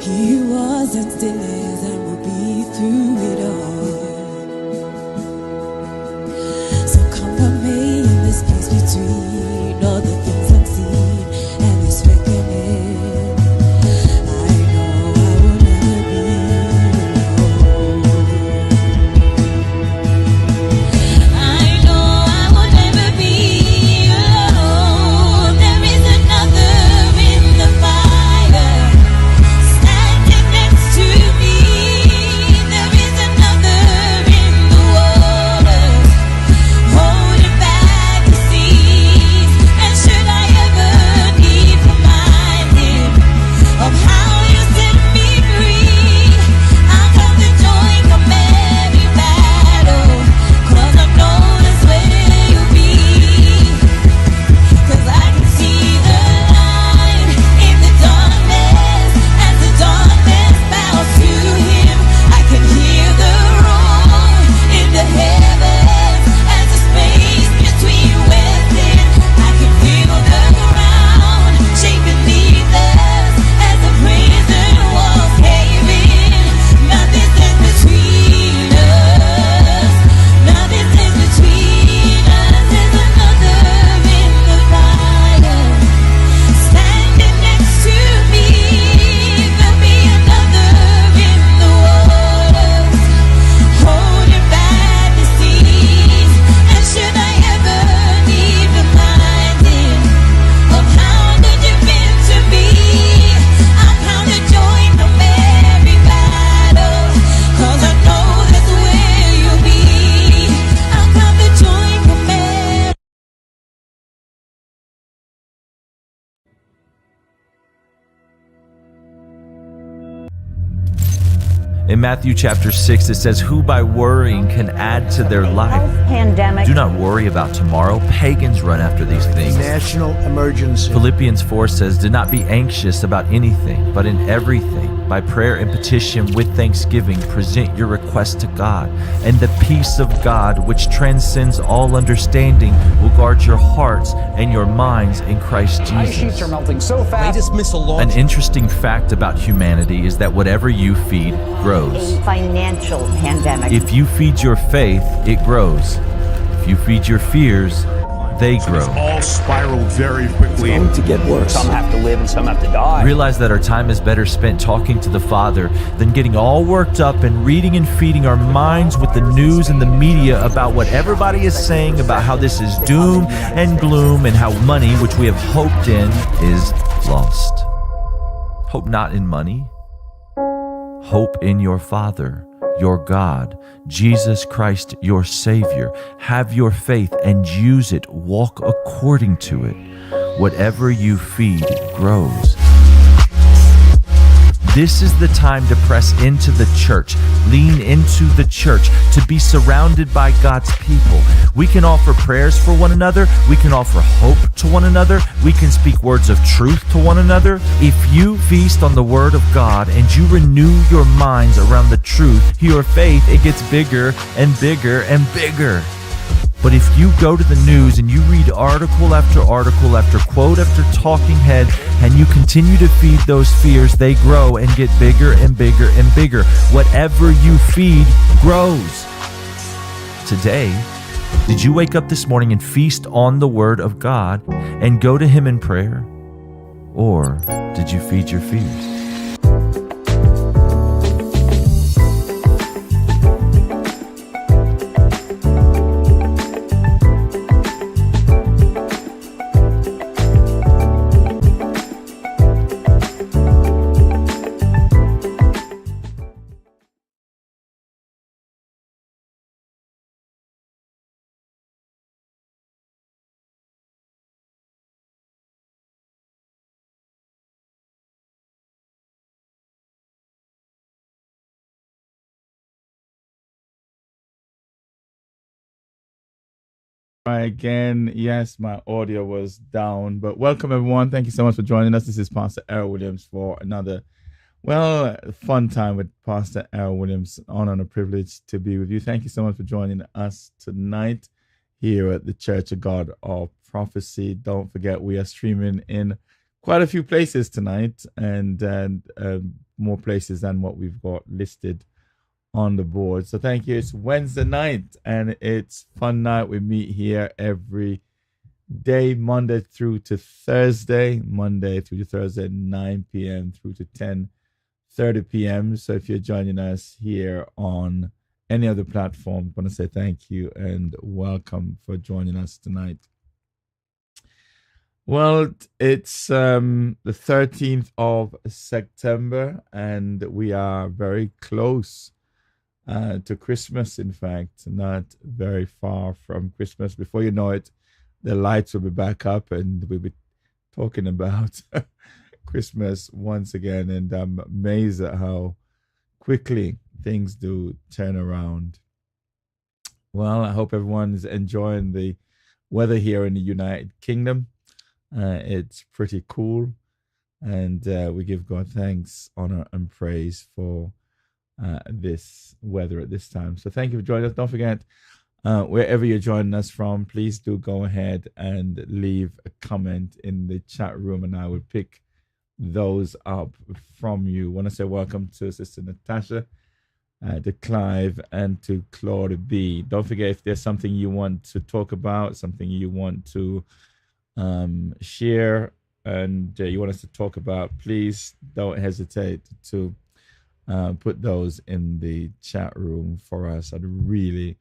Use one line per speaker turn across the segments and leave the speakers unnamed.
He was and still is and will be through it all. So come what may in this place between all the things unseen and this reckoning. I know I will never be alone. I know I will never be alone. There is another in the fire standing next to me. There is another in the waters holding back the seas. And should I ever need reminding of how you set me free, I'll come to join from every battle, 'cause I know that's where you'll be. 'Cause I can see the light in the darkness as the darkness bows to him. I can hear the roar in the heavens as the space between within. I can feel the ground shake beneath us as the prison walls cave in. Nothing stands between us. Nothing stands between us. There's another in the fire standing next to me. There'll be another in the waters holding back the seas. And should I ever need reminding of how good you've been to me, I'll count to join from every battle, 'cause I know that's where you'll be. I'll count to join from every.
In Matthew chapter 6, it says, "Who by worrying can add to their life?
Pandemic.
Do not worry about tomorrow. Pagans run after these things."
National emergency.
Philippians 4 says, "Do not be anxious about anything, but in everything, by prayer and petition with thanksgiving, present your requests to God. And the peace of God, which transcends all understanding, will guard your hearts and your minds in Christ
Ice sheets
Jesus."
are melting so fast.
Latest missile launch.
An interesting fact about humanity is that whatever you feed grows.
A financial pandemic.
If you feed your faith, it grows. If you feed your fears, they grow.
All spiraled very quickly.
It's going to get worse. Some have to live and some have to die.
Realize that our time is better spent talking to the Father than getting all worked up and reading and feeding our minds with the news and the media about what everybody is saying about how this is doom and gloom and how money, which we have hoped in, is lost. Hope not in money. Hope in your Father, your God, Jesus Christ, your Savior. Have your faith and use it. Walk according to it. Whatever you feed grows. This is the time to press into the church, lean into the church, to be surrounded by God's people. We can offer prayers for one another. We can offer hope to one another. We can speak words of truth to one another. If you feast on the Word of God and you renew your minds around the truth, your faith, it gets bigger and bigger and bigger. But if you go to the news and you read article after article after quote after talking head and you continue to feed those fears, they grow and get bigger and bigger and bigger. Whatever you feed grows. Today, did you wake up this morning and feast on the Word of God and go to Him in prayer? Or did you feed your fears?
Again, yes, my audio was down, but welcome everyone. Thank you so much for joining us. This is Pastor Errol Williams for another, fun time with Pastor Errol Williams. Honor and a privilege to be with you. Thank you so much for joining us tonight here at the Church of God of Prophecy. Don't forget, we are streaming in quite a few places tonight, and more places than what we've got listed on the board. So thank you. It's Wednesday night, and it's fun night. We meet here every day, Monday through to Thursday, 9 p.m. through to 10:30 p.m. So if you're joining us here on any other platform, I want to say thank you and welcome for joining us tonight. Well, it's the 13th of September, and we are very close to Christmas. In fact, not very far from Christmas. Before you know it, the lights will be back up, and we'll be talking about Christmas once again. And I'm amazed at how quickly things do turn around. Well, I hope everyone's enjoying the weather here in the United Kingdom. It's pretty cool, and we give God thanks, honor, and praise for this weather at this time. So thank you for joining us. Don't forget, wherever you're joining us from, please do go ahead and leave a comment in the chat room, and I will pick those up from you. I want to say welcome to Sister Natasha, to Clive, and to Claude B. Don't forget, if there's something you want to talk about, something you want to share, and you want us to talk about, please don't hesitate to put those in the chat room for us. I'd really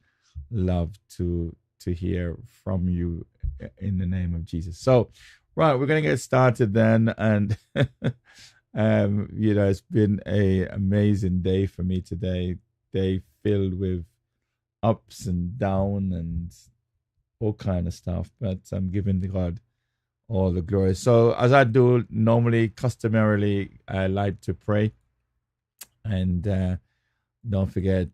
love to hear from you in the name of Jesus. So, right, we're going to get started then. And, it's been an amazing day for me today. Day filled with ups and downs and all kind of stuff. But I'm giving God all the glory. So, as I do normally, customarily, I like to pray. And don't forget,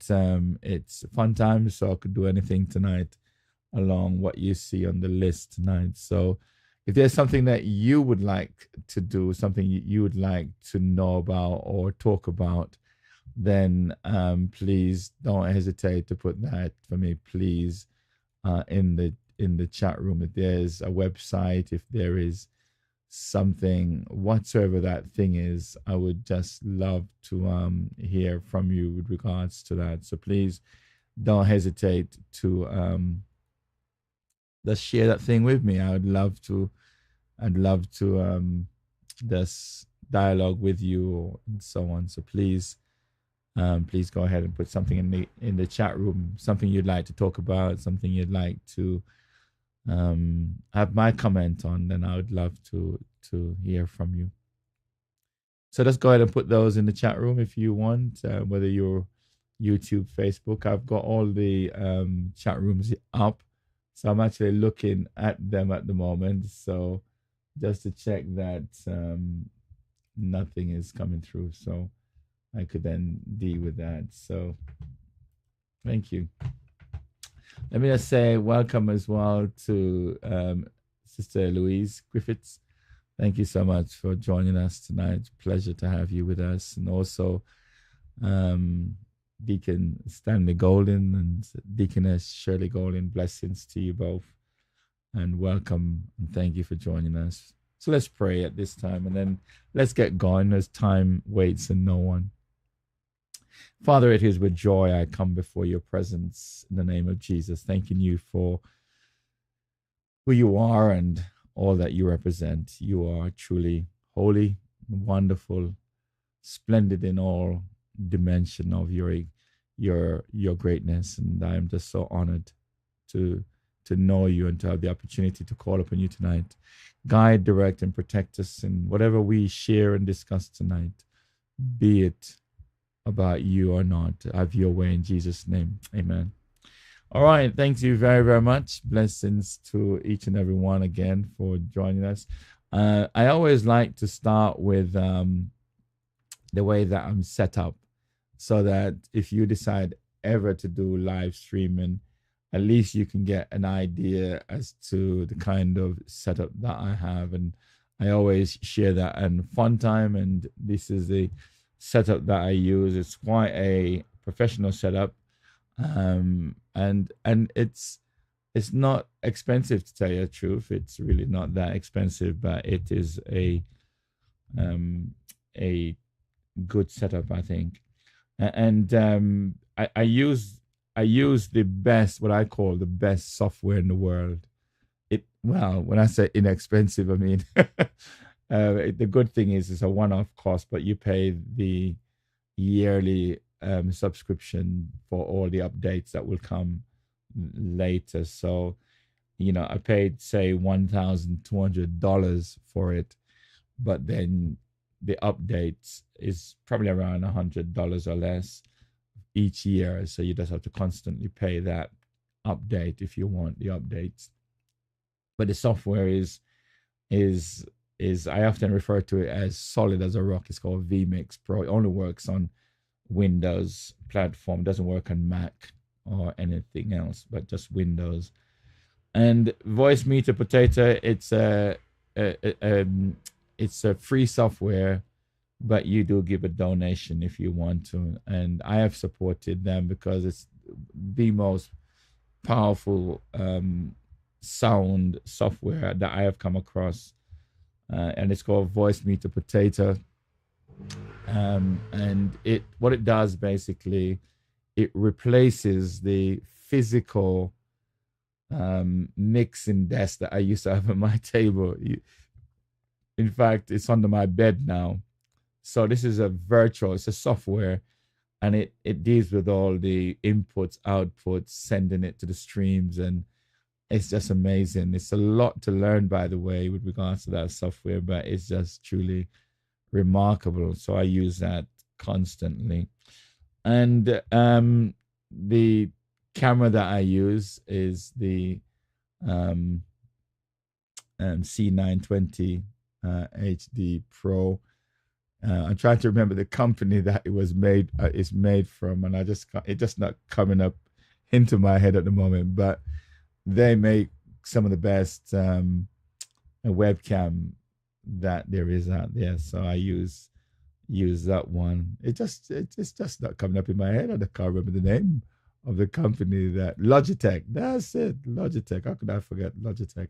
it's fun time, so I could do anything tonight along what you see on the list tonight. So if there's something that you would like to do, something you would like to know about or talk about, then please don't hesitate to put that for me, please, in the chat room. If there's a website, if there is something whatsoever that thing is, I would just love to hear from you with regards to that. So please don't hesitate to just share that thing with me. I'd love to just dialogue with you and so on. So please go ahead and put something in the chat room, something you'd like to talk about, something you'd like to have my comment on, then I would love to hear from you. So let's go ahead and put those in the chat room if you want, whether you're YouTube, Facebook. I've got all the chat rooms up, so I'm actually looking at them at the moment, so just to check that nothing is coming through, so I could then deal with that. So thank you. Let me just say welcome as well to Sister Louise Griffiths. Thank you so much for joining us tonight. Pleasure to have you with us. And also Deacon Stanley Golden and Deaconess Shirley Golden. Blessings to you both. And welcome and thank you for joining us. So let's pray at this time, and then let's get going as time waits and no one. Father, it is with joy I come before your presence in the name of Jesus, thanking you for who you are and all that you represent. You are truly holy, wonderful, splendid in all dimension of your greatness, and I am just so honored to know you and to have the opportunity to call upon you tonight. Guide, direct, and protect us in whatever we share and discuss tonight, be it about you or not. Have your way in Jesus' name. Amen. All right. Thank you very, very much. Blessings to each and every one again for joining us. I always like to start with the way that I'm set up, so that if you decide ever to do live streaming, at least you can get an idea as to the kind of setup that I have. And I always share that and fun time. And this is the setup that I use. It's quite a professional setup. And it's it's not expensive, to tell you the truth. It's really not that expensive, but it is um, a good setup, I think. And I use the best, what I call the best software in the world. Well, when I say inexpensive, I mean the good thing is it's a one-off cost, but you pay the yearly subscription for all the updates that will come later. So, I paid say $1,200 for it, but then the updates is probably around $100 or less each year. So you just have to constantly pay that update if you want the updates. But the software is I often refer to it as solid as a rock. It's called vMix Pro. It only works on Windows platform. It doesn't work on Mac or anything else, but just Windows. And Voice Meter Potato, it's a free software, but you do give a donation if you want to. And I have supported them because it's the most powerful sound software that I have come across, and it's called Voice Meter Potato. And what it does basically, it replaces the physical mixing desk that I used to have at my table. In fact, it's under my bed now. So this is it's a software, and it deals with all the inputs, outputs, sending it to the streams, and it's just amazing. It's a lot to learn, by the way, with regards to that software, but it's just truly remarkable. So I use that constantly. And the camera that I use is the C920 HD Pro. I'm trying to remember the company that it was made is made from, and it's just not coming up into my head at the moment. But they make some of the best webcam that there is out there. So I use that one. It's just not coming up in my head. I can't remember the name of the company. That Logitech. That's it. Logitech. How could I forget Logitech?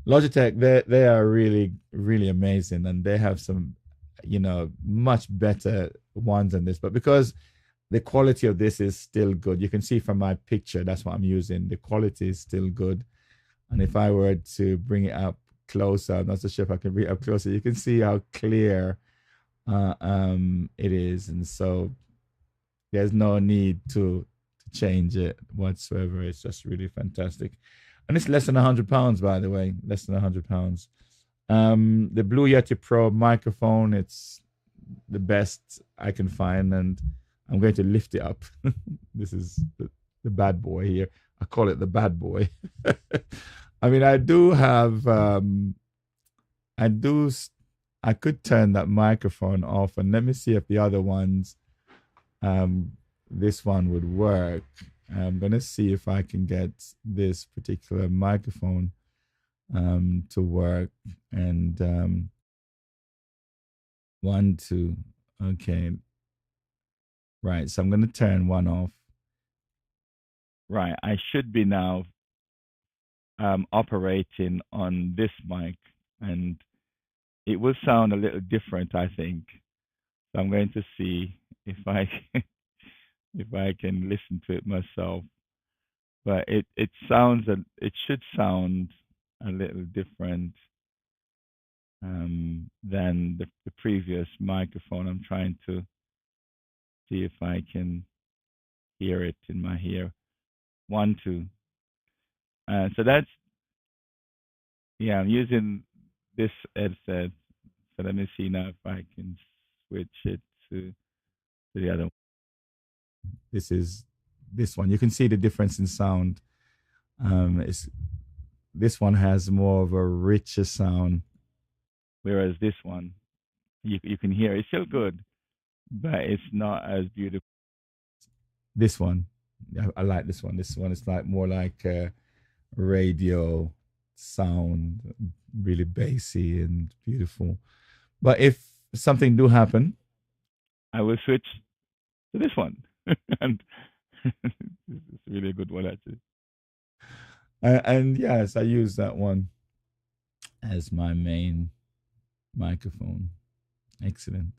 Logitech. They are really, really amazing, and they have some, much better ones than this. But because the quality of this is still good, you can see from my picture, that's what I'm using. The quality is still good. And if I were to bring it up closer, I'm not so sure if I can bring it up closer, you can see how clear it is. And so there's no need to change it whatsoever. It's just really fantastic. And it's less than £100, by the way, less than £100. The Blue Yeti Pro microphone, it's the best I can find, and I'm going to lift it up. This is the bad boy here. I call it the bad boy. I mean, I do have, I could turn that microphone off, and let me see if the other ones, this one would work. I'm going to see if I can get this particular microphone to work. And 1, 2, okay. Right, so I'm going to turn one off. Right, I should be now operating on this mic, and it will sound a little different, I think. So I'm going to see if I can listen to it myself. But it should sound a little different than the previous microphone. I'm trying to see if I can hear it in my ear. 1, 2. So that's, I'm using this headset. So let me see now if I can switch it to the other one. This is this one. You can see the difference in sound. This one has more of a richer sound, whereas this one, you can hear it's still good, but it's not as beautiful. This one, I like this one. This one is like more like a radio sound, really bassy and beautiful. But if something do happen, I will switch to this one. And it's really a good one, actually. And yes, I use that one as my main microphone. Excellent.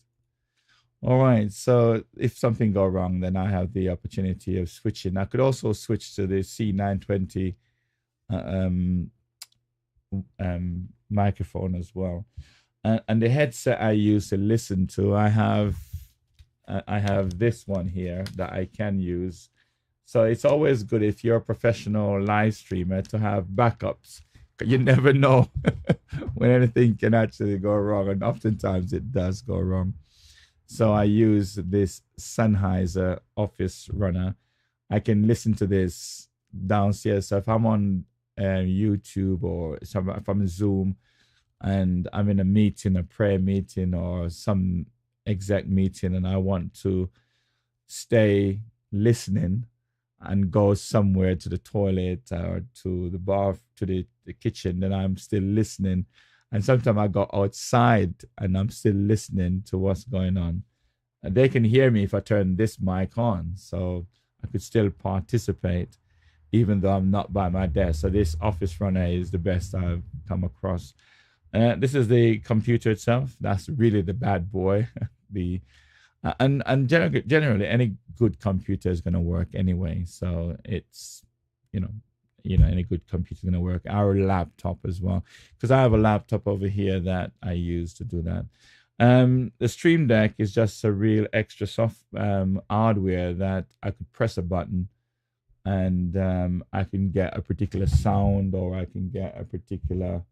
All right. So if something go wrong, then I have the opportunity of switching. I could also switch to the C920 um, microphone as well. And the headset I use to listen to, I have this one here that I can use. So it's always good if you're a professional live streamer to have backups. You never know when anything can actually go wrong, and oftentimes it does go wrong. So I use this Sennheiser Office Runner. I can listen to this downstairs. So if I'm on YouTube or if I'm on Zoom and I'm in a meeting, a prayer meeting or some exec meeting, and I want to stay listening and go somewhere to the toilet or to the bar, to the kitchen, then I'm still listening. And sometimes I go outside and I'm still listening to what's going on. And they can hear me if I turn this mic on. So I could still participate even though I'm not by my desk. So this Office Runner is the best I've come across. This is the computer itself. That's really the bad boy. And generally any good computer is going to work anyway. So it's, any good computer is going to work. Our laptop as well, because I have a laptop over here that I use to do that. The Stream Deck is just a real extra soft hardware that I could press a button and I can get a particular sound, or I can get a particular.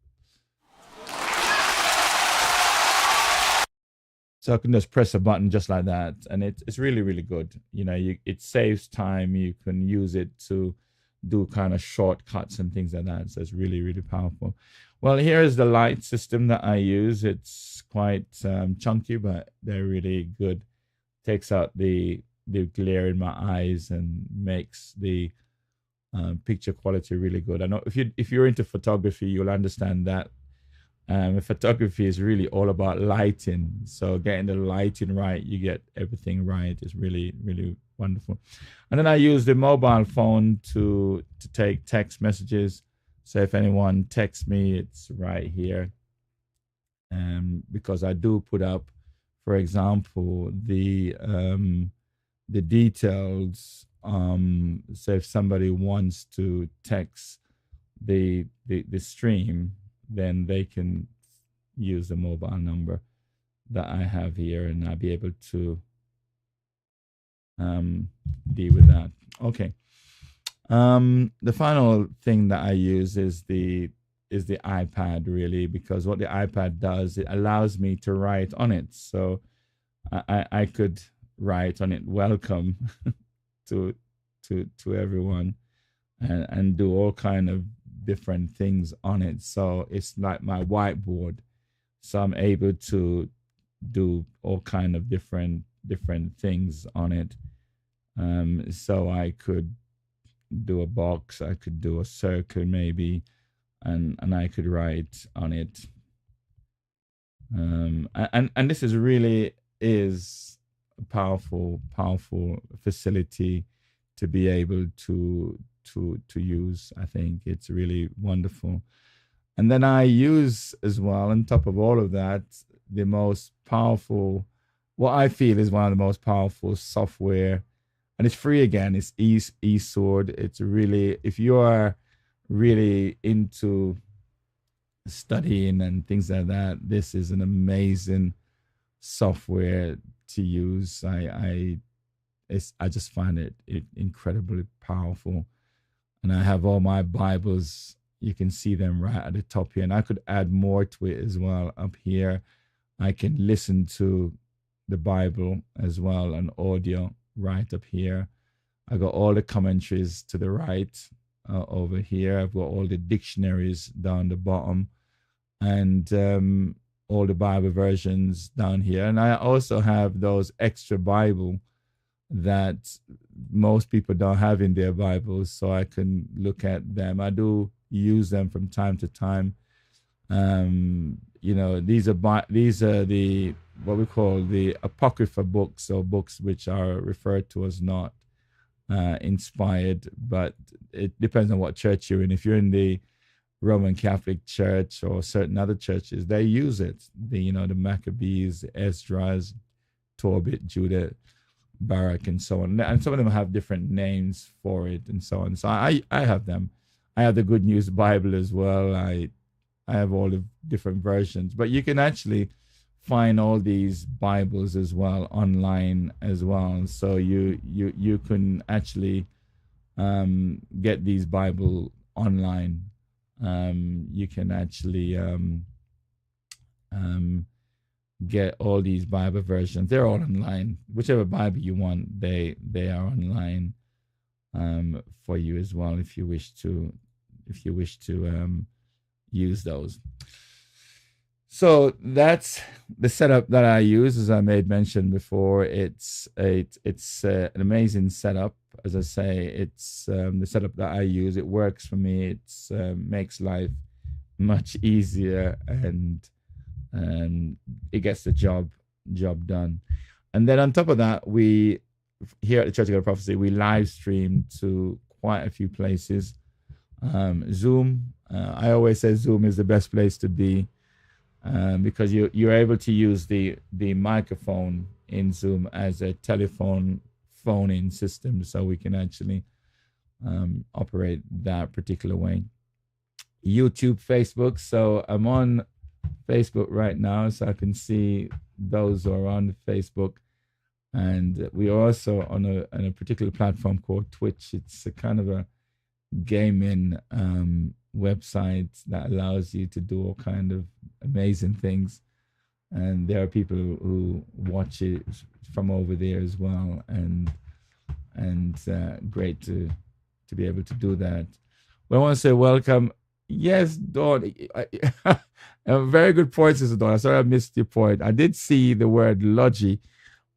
So I can just press a button just like that, and it's really, really good. It saves time. You can use it to do kind of shortcuts and things like that. So it's really, really powerful. Well, here is the light system that I use. It's quite chunky, but they're really good. Takes out the glare in my eyes and makes the picture quality really good. I know if you're into photography, you'll understand that. Photography is really all about lighting. So getting the lighting right, you get everything right. It's really, really wonderful. And then I use the mobile phone to take text messages. So if anyone texts me, it's right here. Because I do put up, for example, the details. So if somebody wants to text the stream, then they can use the mobile number that I have here, and I'll be able to deal with that. Okay. The final thing that I use is the iPad, really, because what the iPad does, it allows me to write on it. So I could write on it, welcome to everyone, and do all kind of different things on it. So it's like my whiteboard. So I'm able to do all kind of different things on it. So I could do a box, I could do a circle maybe, and I could write on it. And this is really is a powerful facility to be able to use. I think it's really wonderful. And then I use as well, on top of all of that, the most powerful, what I feel is one of the most powerful software, and it's free again, it's eSword. It's really, if you are really into studying and things like that, this is an amazing software to use. I just find it incredibly powerful. And I have all my Bibles. You can see them right at the top here. And I could add more to it as well up here. I can listen to the Bible as well, and audio right up here. I got all the commentaries to the right over here. I've got all the dictionaries down the bottom, and all the Bible versions down here. And I also have those extra Bible that most people don't have in their Bibles, so I can look at them. I do use them from time to time. These are the what we call the apocrypha books, or books which are referred to as not inspired, but it depends on what church you're in. If you're in the Roman Catholic Church or certain other churches, they use it. The Maccabees, Esdras, Tobit, Judah, Barak, and so on. And some of them have different names for it and so on. So I have them. I have the Good News Bible as well. I have all the different versions, but you can actually find all these Bibles as well online as well. So you can actually get these Bible online. You can actually get all these Bible versions. They're all online. Whichever Bible you want, they are online for you as well if you wish to use those. So that's the setup that I use, as I made mention before. It's an amazing setup. As I say, it's the setup that I use. It works for me. It makes life much easier, and it gets the job done. And then on top of that, we here at the Church of God Prophecy, we live stream to quite a few places. Zoom. I always say Zoom is the best place to be. Because you're able to use the microphone in Zoom as a telephone phone-in system, so we can actually operate that particular way. YouTube, Facebook. So I'm on Facebook right now, so I can see those who are on Facebook, and we are also on a particular platform called Twitch. It's a kind of a gaming website that allows you to do all kind of amazing things, and there are people who watch it from over there as well, and great to be able to do that. Well, I want to say welcome. Yes, Dawn. Very good point, Sister Dawn. Sorry I missed your point. I did see the word Logi,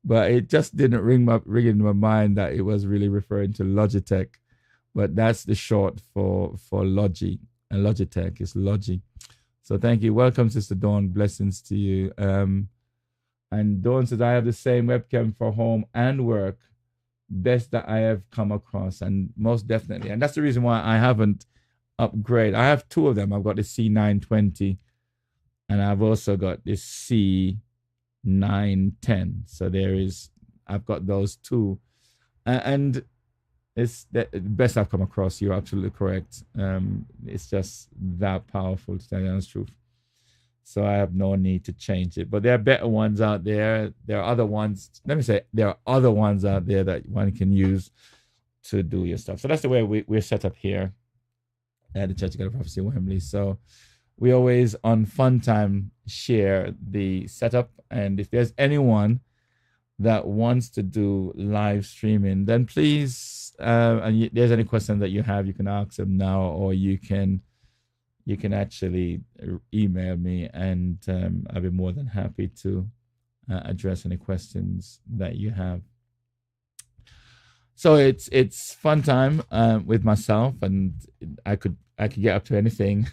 but it just didn't ring in my mind that it was really referring to Logitech. But that's the short for Logi, and Logitech is Logi. So thank you. Welcome, Sister Dawn. Blessings to you. And Dawn says, I have the same webcam for home and work. Best that I have come across, and most definitely. And that's the reason why I haven't upgraded. I have two of them. I've got the C920, and I've also got this C910. So I've got those two. And it's the best I've come across. You're absolutely correct. It's just that powerful, to tell you the honest truth. So I have no need to change it. But there are better ones out there. There are other ones. Let me say, there are other ones out there that one can use to do your stuff. So that's the way we're set up here at the Church of God Prophecy Wembley. So we always, on Fun Time, share the setup. And if there's anyone that wants to do live streaming, then please, and there's any question that you have, you can ask them now, or you can actually email me, and I'll be more than happy to address any questions that you have. So it's fun time with myself, and I could get up to anything.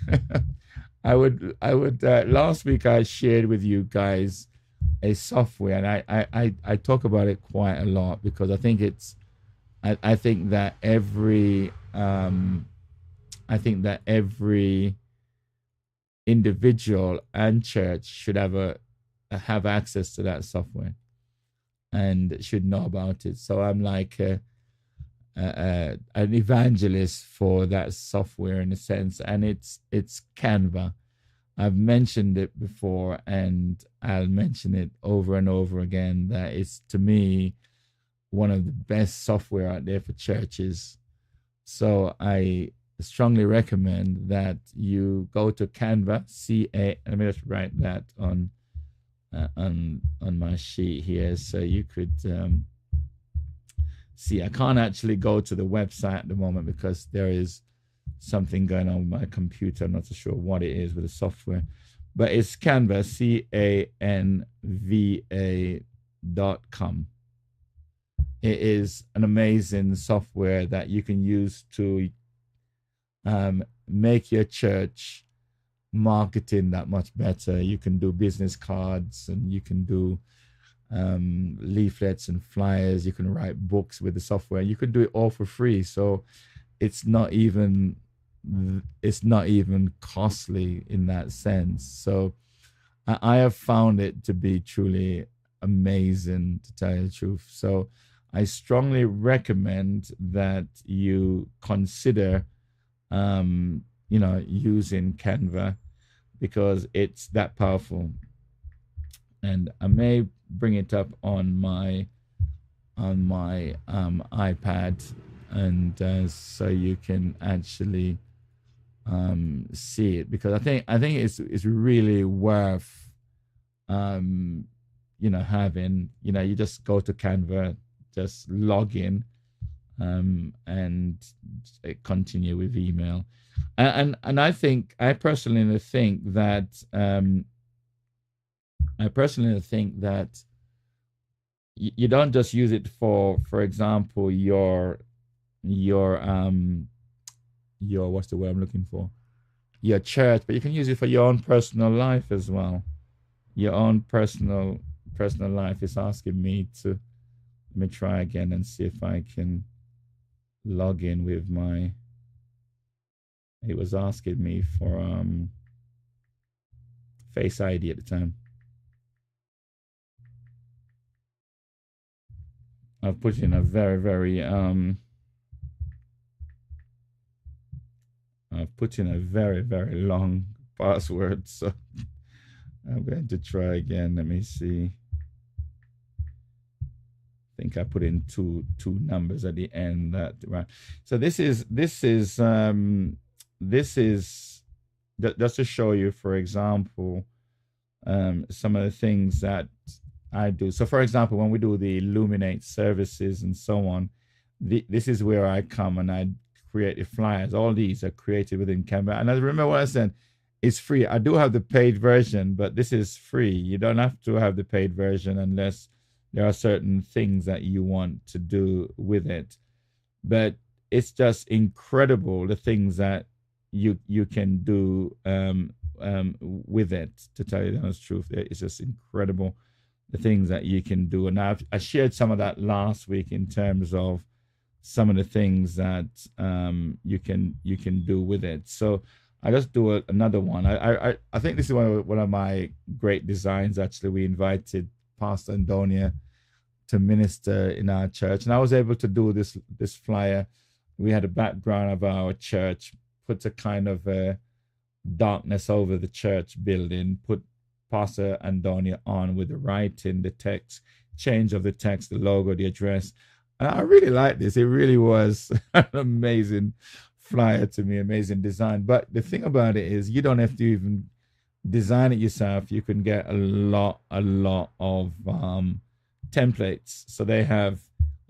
I would last week I shared with you guys a software, and I talk about it quite a lot, because I think that every individual and church should have access to that software and should know about it. So I'm like an evangelist for that software in a sense, and it's Canva. I've mentioned it before, and I'll mention it over and over again, that it's, to me, one of the best software out there for churches. So I strongly recommend that you go to Canva, let me just write that on my sheet here, so you could see. I can't actually go to the website at the moment because there is something going on with my computer. I'm not so sure what it is with the software, but it's Canva, CANVA.com. It is an amazing software that you can use to make your church marketing that much better. You can do business cards, and you can do leaflets and flyers. You can write books with the software. You can do it all for free. So it's not even costly in that sense. So I have found it to be truly amazing, to tell you the truth. So I strongly recommend that you consider using Canva, because it's that powerful. And I may bring it up on my iPad, and so you can actually see it, because I think it's really worth having. You just go to Canva, just log in, and continue with email. And I personally think that you don't just use it for example, your what's the word I'm looking for? Your church, but you can use it for your own personal life as well. Your own personal life. Is asking me to, let me try again and see if I can log in with my, it was asking me for Face ID at the time. I've put in a very, very very long password, so I'm going to try again. Let me see. I think I put in two numbers at the end. That right. So this is just to show you, for example, some of the things that I do. So, for example, when we do the Illuminate services and so on, this is where I come and I create the flyers. All these are created within Canva. And I remember what I said, it's free. I do have the paid version, but this is free. You don't have to have the paid version unless there are certain things that you want to do with it. But it's just incredible, the things that you can do with it, to tell you the honest truth. It's just incredible, the things that you can do. And I shared some of that last week in terms of some of the things that you can do with it. So I just do another one. I think this is one of my great designs. Actually, we invited Pastor Andonia to minister in our church, and I was able to do this flyer. We had a background of our church, put a kind of darkness over the church building, put Pastor Andonia on with the writing, the text, change of the text, the logo, the address. And I really like this. It really was an amazing flyer to me, amazing design. But the thing about it is, you don't have to even design it yourself. You can get a lot of templates. So they have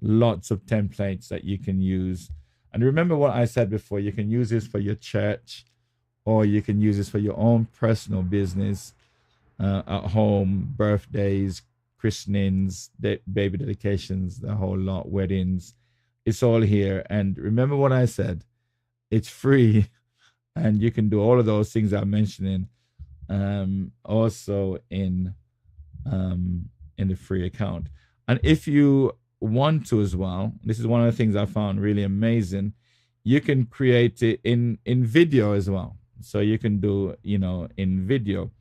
lots of templates that you can use. And remember what I said before, you can use this for your church, or you can use this for your own personal business, at home, birthdays, christenings, baby dedications, the whole lot, weddings. It's all here. And remember what I said, it's free, and you can do all of those things I'm mentioning also in the free account. And if you want to as well, this is one of the things I found really amazing, you can create it in video as well. So you can do, in video.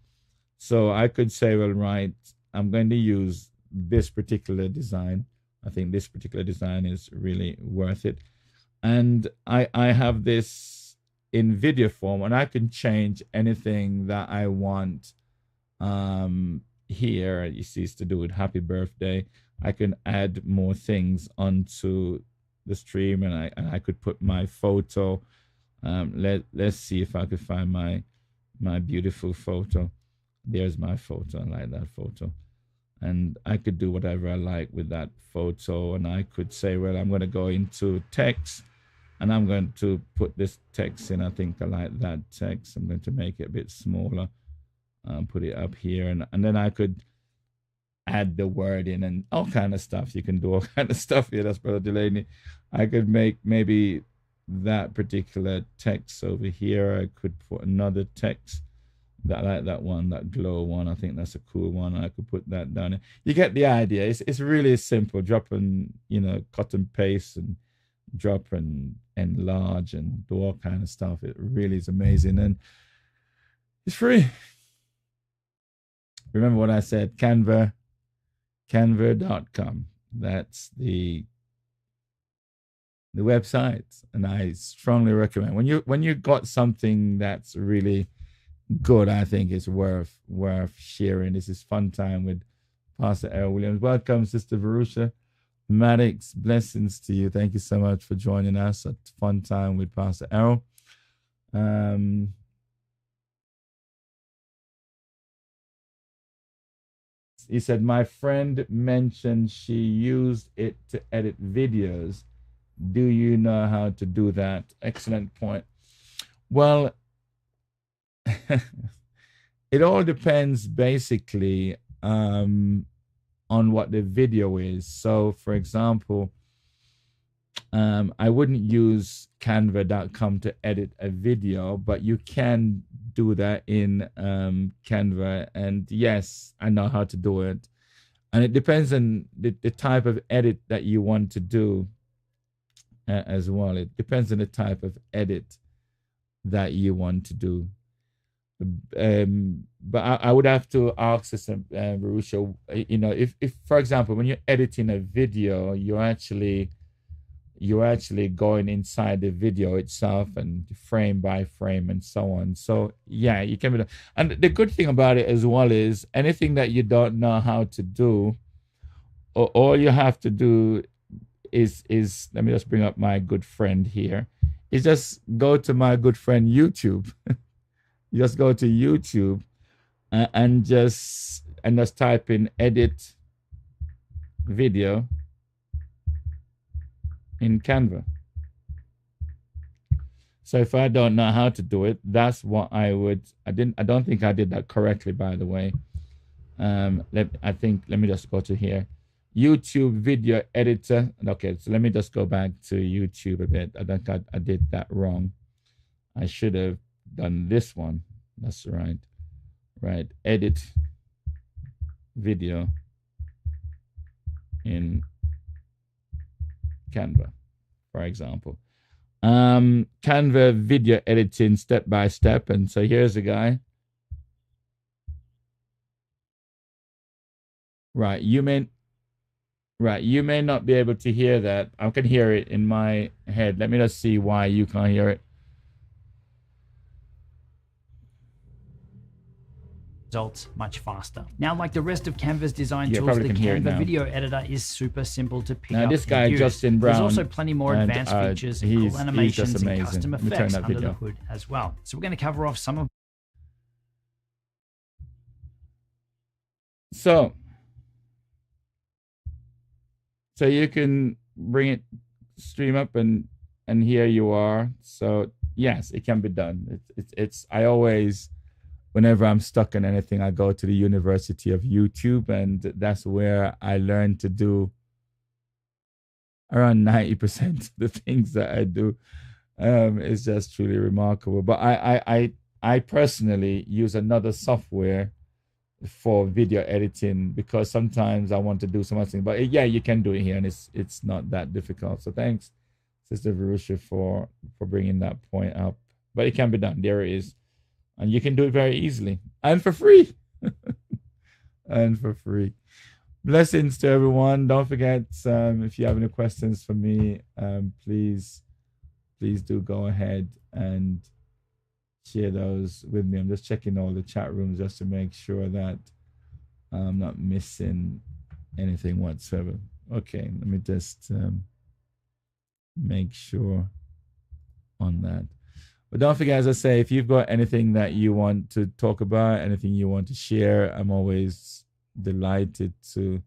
So I could say, well, right, I'm going to use this particular design. I think this particular design is really worth it. And I have this in video form, and I can change anything that I want here. You see, it's to do with happy birthday. I can add more things onto the stream, and I could put my photo. Let's see if I could find my beautiful photo. There's my photo. I like that photo. And I could do whatever I like with that photo. And I could say, well, I'm going to go into text, and I'm going to put this text in. I think I like that text. I'm going to make it a bit smaller, put it up here. And then I could add the word in and all kind of stuff. You can do all kind of stuff here. That's Brother Delaney. I could make maybe that particular text over here. I could put another text That like that one, that glow one. I think that's a cool one. I could put that down there. You get the idea. It's really simple. Drop and cut and paste and drop and enlarge and do all kind of stuff. It really is amazing and it's free. Remember what I said, canva.com. That's the website, and I strongly recommend when you got something that's really good, I think it's worth sharing. This is fun time with Pastor Errol Williams. Welcome, Sister Verusha Maddox. Blessings to you. Thank you so much for joining us at Fun Time with Pastor Errol. He said, my friend mentioned she used it to edit videos. Do you know how to do that? Excellent point. Well, it all depends basically on what the video is. So, for example, I wouldn't use canva.com to edit a video, but you can do that in Canva. And yes, I know how to do it. And it depends on the type of edit that you want to do as well. It depends on the type of edit that you want to do. But I would have to ask Sister Verusha, if for example, when you're editing a video, you're actually going inside the video itself and frame by frame and so on. So yeah, you can be done. And the good thing about it as well is anything that you don't know how to do, all you have to do is let me just bring up my good friend here, is just go to my good friend YouTube. You just go to YouTube and just type in edit video in Canva. So if I don't know how to do it, that's what I would. I don't think I did that correctly, by the way. Let me just go to here. YouTube video editor. Okay, so let me just go back to YouTube a bit. I think I did that wrong. I should have done this one. That's right. Right. Edit video in Canva, for example. Canva video editing step by step. And so here's a guy. Right. You may not be able to hear that. I can hear it in my head. Let me just see why you can't hear it.
Results much faster. Now, like the rest of Canva's design
You
tools,
probably
the
can hear it
Canva
now.
video editor is super simple to pick
Now,
up
this guy,
and use.
Justin Brown,
There's also plenty more
and,
advanced features and
he's
cool animations
just
and
amazing.
custom
Let me turn
effects
that
under
video.
the hood as well. So we're going to cover off some of.
So you can bring it, stream up, and here you are. So yes, it can be done. It's I always, whenever I'm stuck in anything, I go to the University of YouTube, and that's where I learn to do around 90% of the things that I do. It's just truly remarkable. But I personally use another software for video editing because sometimes I want to do something. But yeah, you can do it here, and it's not that difficult. So thanks, Sister Verusha, for bringing that point up. But it can be done. There it is. And you can do it very easily and for free. And for free. Blessings to everyone. Don't forget, if you have any questions for me, please do go ahead and share those with me. I'm just checking all the chat rooms just to make sure that I'm not missing anything whatsoever. Okay, let me just make sure on that. But don't forget, as I say, if you've got anything that you want to talk about, anything you want to share, I'm always delighted to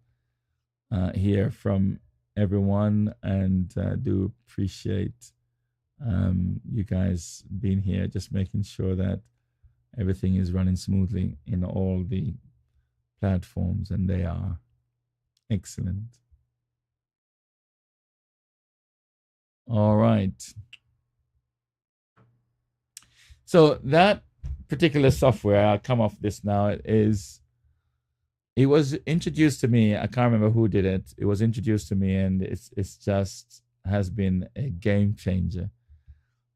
hear from everyone, and do appreciate you guys being here, just making sure that everything is running smoothly in all the platforms, and they are excellent. All right. So that particular software, I'll come off this now, it was introduced to me. I can't remember who did it. It was introduced to me, and it's just has been a game changer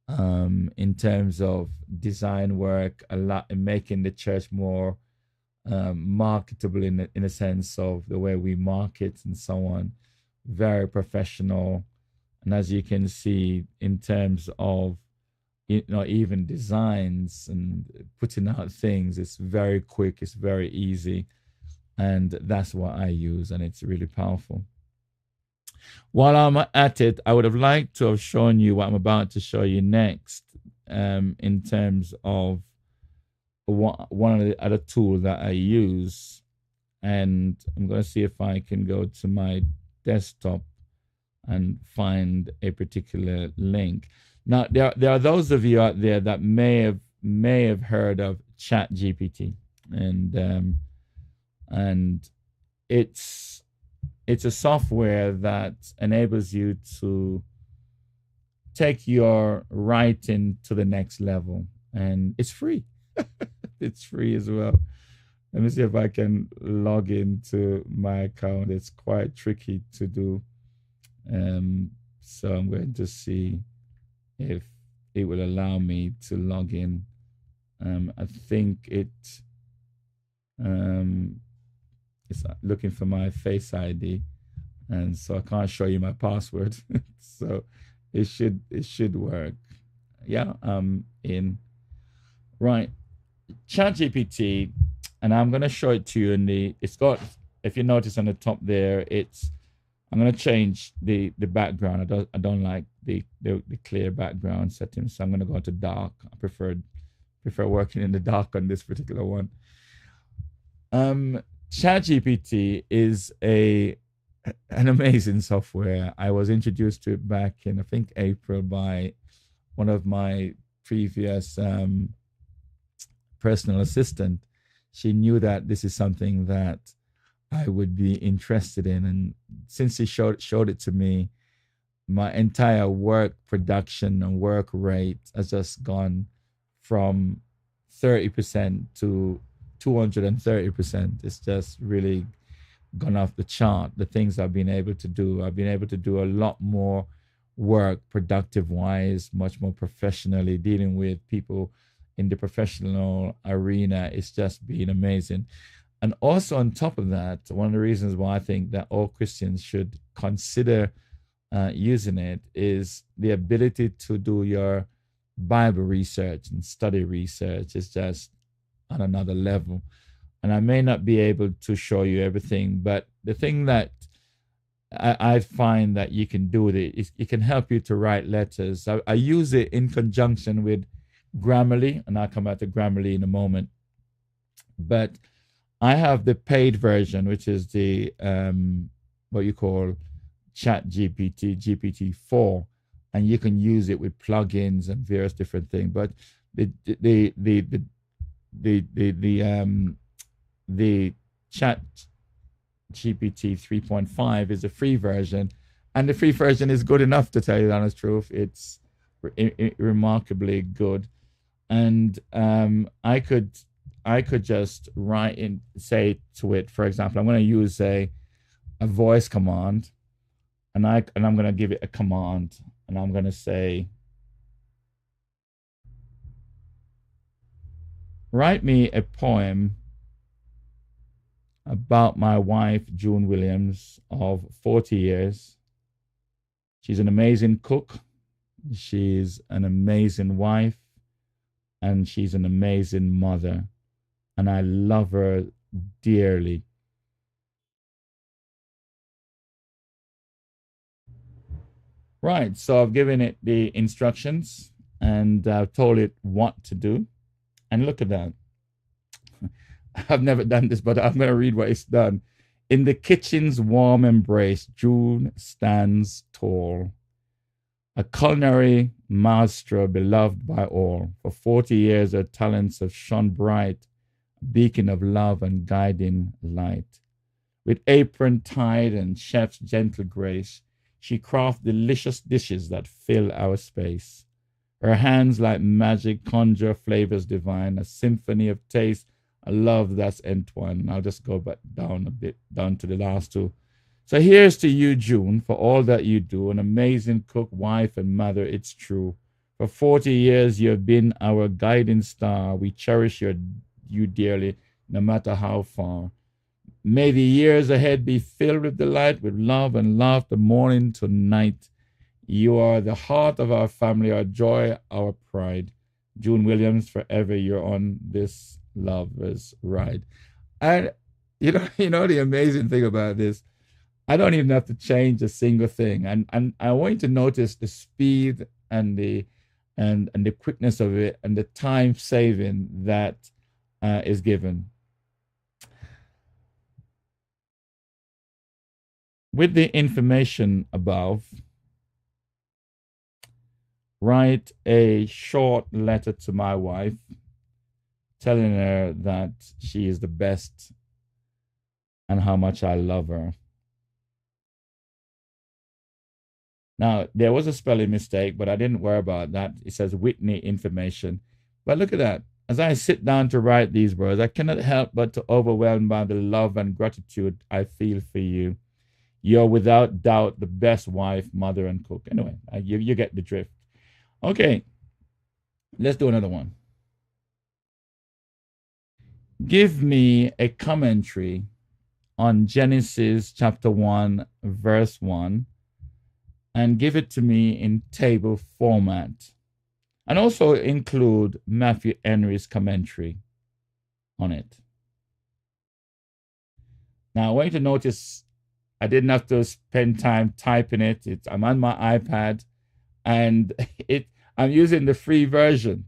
in terms of design work, a lot in making the church more marketable in a sense of the way we market and so on. Very professional, and as you can see, in terms of even designs and putting out things, it's very quick, it's very easy, and that's what I use, and it's really powerful. While I'm at it, I would have liked to have shown you what I'm about to show you next, in terms of one of the other tools that I use. And I'm going to see if I can go to my desktop and find a particular link. Now, there are those of you out there that may have heard of ChatGPT, and it's a software that enables you to take your writing to the next level, and it's free. It's free as well. Let me see if I can log into my account. It's quite tricky to do. So I'm going to see if it will allow me to log in. I think it's looking for my Face ID, and so I can't show you my password. So it should work. Yeah, I'm in. Right, ChatGPT, and I'm going to show it to you it's got, if you notice on the top there, I'm going to change the background. I don't like the clear background settings, so I'm going to go to dark. I prefer working in the dark on this particular one. ChatGPT is an amazing software. I was introduced to it back in, I think, April by one of my previous personal assistant. She knew that this is something that I would be interested in, and since she showed it to me, my entire work production and work rate has just gone from 30% to 230%. It's just really gone off the chart. The things I've been able to do a lot more work productive wise, much more professionally, dealing with people in the professional arena. It's just been amazing. And also on top of that, one of the reasons why I think that all Christians should consider using it is the ability to do your Bible research and study research is just on another level. And I may not be able to show you everything, but the thing that I find that you can do with it is it can help you to write letters. I use it in conjunction with Grammarly, and I'll come back to Grammarly in a moment. But I have the paid version, which is the what you call ChatGPT, GPT-4, and you can use it with plugins and various different things. But the Chat GPT 3.5 is a free version, and the free version is good enough, to tell you the honest truth. It's remarkably good, and I could just say to it, for example, I'm going to use a voice command, and I'm going to give it a command, and I'm going to say, write me a poem about my wife, June Williams, of 40 years. She's an amazing cook. She's an amazing wife. And she's an amazing mother. And I love her dearly. Right, so I've given it the instructions and I've told it what to do. And look at that. I've never done this, but I'm going to read what it's done. In the kitchen's warm embrace, June stands tall, a culinary maestro beloved by all. For 40 years, her talents have shone bright, a beacon of love and guiding light. With apron tied and chef's gentle grace, she crafts delicious dishes that fill our space. Her hands like magic conjure flavors divine, a symphony of taste, a love that's entwined. I'll just go back down a bit, down to the last two. So here's to you, June, for all that you do. An amazing cook, wife, and mother, it's true. For 40 years, you have been our guiding star. We cherish you dearly, no matter how far. May the years ahead be filled with delight, with love and laughter, morning to night. You are the heart of our family, our joy, our pride. June Williams, forever you're on this lover's ride. And you know the amazing thing about this, I don't even have to change a single thing. And I want you to notice the speed and the quickness of it and the time saving that is given. With the information above, write a short letter to my wife telling her that she is the best and how much I love her. Now, there was a spelling mistake, but I didn't worry about that. It says Whitney information. But look at that. As I sit down to write these words, I cannot help but to overwhelmed by the love and gratitude I feel for you. You're without doubt the best wife, mother, and cook. Anyway, you get the drift. Okay, let's do another one. Give me a commentary on Genesis chapter 1, verse 1, and give it to me in table format. And also include Matthew Henry's commentary on it. Now, I want you to notice I didn't have to spend time typing it. I'm on my iPad, and I'm using the free version.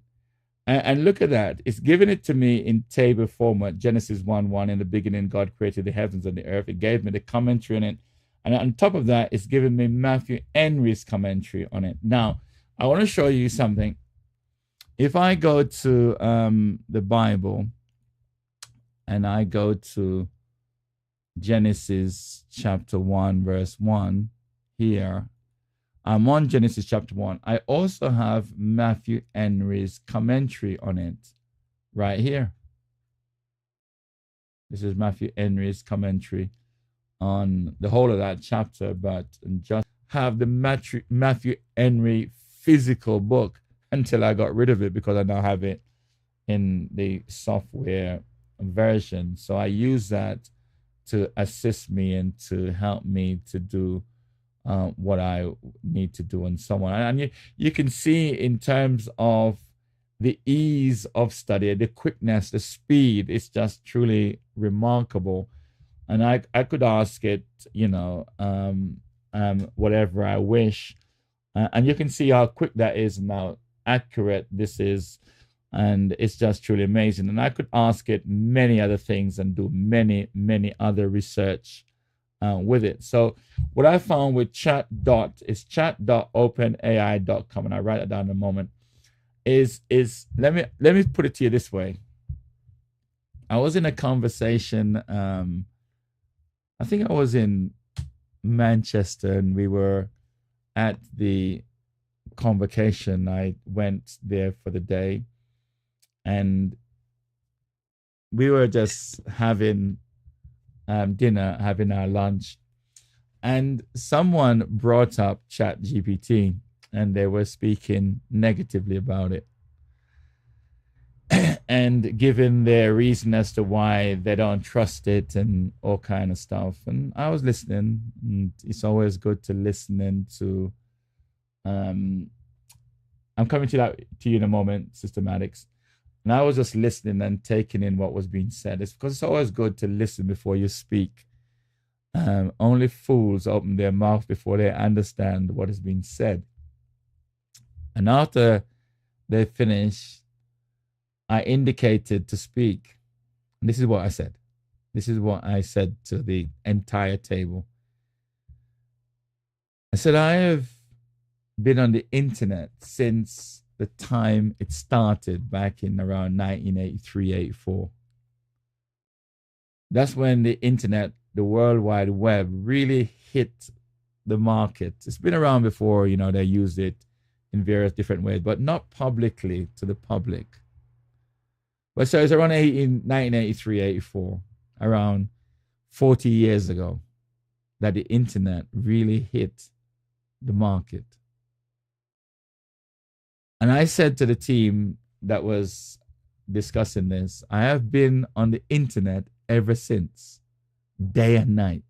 And look at that. It's giving it to me in table format. Genesis 1:1, in the beginning, God created the heavens and the earth. It gave me the commentary on it. And on top of that, it's giving me Matthew Henry's commentary on it. Now, I want to show you something. If I go to the Bible and I go to Genesis chapter 1, verse 1 here, I'm on Genesis chapter 1. I also have Matthew Henry's commentary on it right here. This is Matthew Henry's commentary on the whole of that chapter, but just have the Matthew Henry physical book until I got rid of it because I now have it in the software version. So I use that to assist me and to help me to do what I need to do and so on. And you can see in terms of the ease of study, the quickness, the speed, it's just truly remarkable. And I could ask it, whatever I wish. And you can see how quick that is and how accurate this is. And it's just truly amazing. And I could ask it many other things and do many, many other research with it. So what I found with is chat.openai.com, and I'll write it down in a moment, is let me put it to you this way. I was in a conversation, I think I was in Manchester, and we were at the convocation. I went there for the day, and we were just having dinner, having our lunch, and someone brought up ChatGPT, and they were speaking negatively about it and giving their reason as to why they don't trust it and all kind of stuff. And I was listening, and it's always good to listen into I'm coming to you in a moment, Systematics. And I was just listening and taking in what was being said. It's because it's always good to listen before you speak. Only fools open their mouth before they understand what is being said. And after they finished, I indicated to speak. And this is what I said. This is what I said to the entire table. I said, I have been on the internet since the time it started back in around 1983, 84. That's when the internet, the World Wide Web, really hit the market. It's been around before, they used it in various different ways, but not publicly to the public. But so it's around 1983, 84, around 40 years ago, that the internet really hit the market. And I said to the team that was discussing this, I have been on the internet ever since, day and night.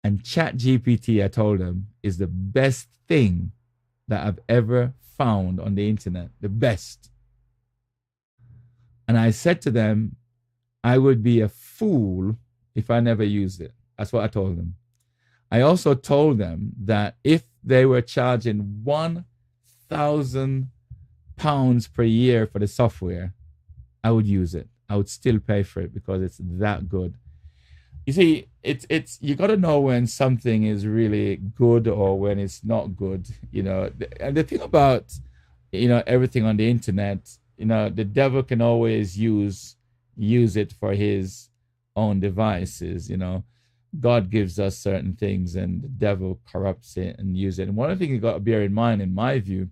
And ChatGPT, I told them, is the best thing that I've ever found on the internet, the best. And I said to them, I would be a fool if I never used it. That's what I told them. I also told them that if they were charging £1,000 per year for the software, I would use it. I would still pay for it because it's that good. You see, it's you got to know when something is really good or when it's not good, you know. And the thing about, you know, everything on the internet, you know, the devil can always use it for his own devices, you know. God gives us certain things and the devil corrupts it and uses it. And one of the things you got to bear in mind, in my view,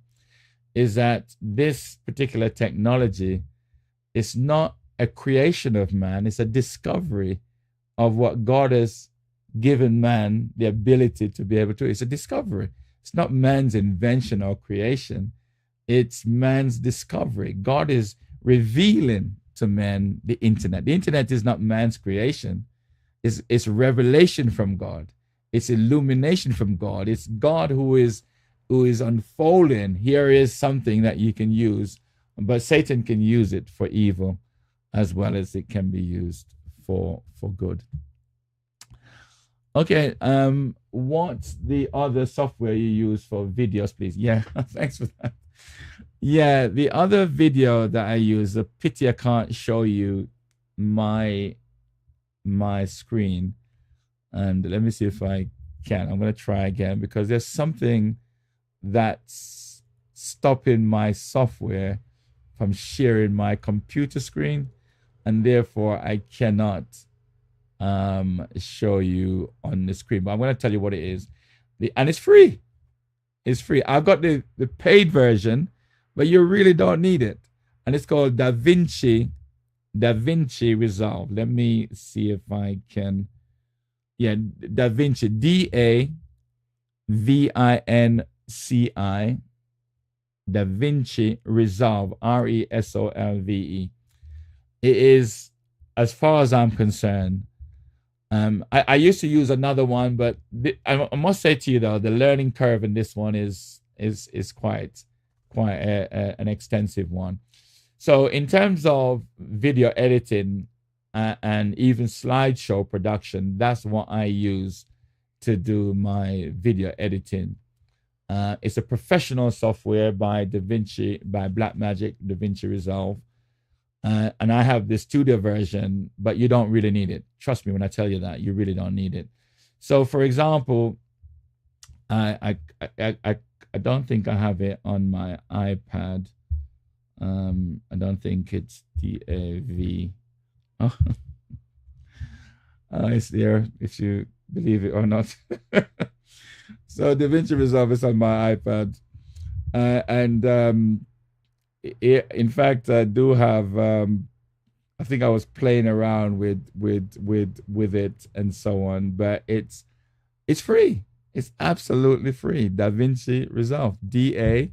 is that this particular technology is not a creation of man, it's a discovery of what God has given man the ability to be able to. It's a discovery. It's not man's invention or creation. It's man's discovery. God is revealing to man the internet. The internet is not man's creation. It's revelation from God. It's illumination from God. It's God who is unfolding. Here is something that you can use, but Satan can use it for evil as well as it can be used for good. Okay, what's the other software you use for videos, please? Yeah, thanks for that. Yeah, the other video that I use, a pity I can't show you my screen. And let me see if I can. I'm going to try again because there's something that's stopping my software from sharing my computer screen, and therefore I cannot show you on the screen. But I'm going to tell you what it is. And it's free. It's free. I've got the paid version, but you really don't need it. And it's called DaVinci Resolve. Let me see if I can. Yeah, DaVinci, DaVinci, DaVinci Resolve, RESOLVE. It is, as far as I'm concerned, I used to use another one, but I must say to you though, the learning curve in this one is quite an extensive one. So in terms of video editing and even slideshow production, that's what I use to do my video editing. It's a professional software by Blackmagic, DaVinci Resolve. And I have the studio version, but you don't really need it. Trust me when I tell you that, you really don't need it. So for example, I don't think I have it on my iPad. I don't think it's DAV. Oh. It's there if you believe it or not. So DaVinci Resolve is on my iPad, in fact, I do have. I think I was playing around with it and so on, but it's free. It's absolutely free. DaVinci Resolve, DaVinci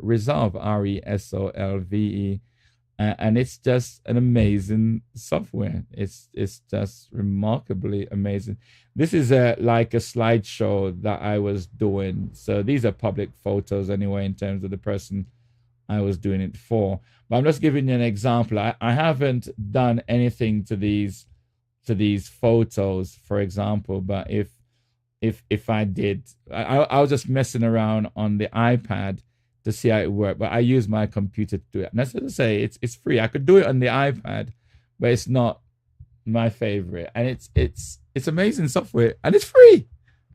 Resolve, RESOLVE, and it's just an amazing software. It's just remarkably amazing. This is like a slideshow that I was doing. So these are public photos anyway, in terms of the person I was doing it for. But I'm just giving you an example. I haven't done anything to these photos, for example. But if I did, I was just messing around on the iPad to see how it worked. But I use my computer to do it. And that's what I say. It's free. I could do it on the iPad, but it's not my favorite. And it's amazing software, and it's free.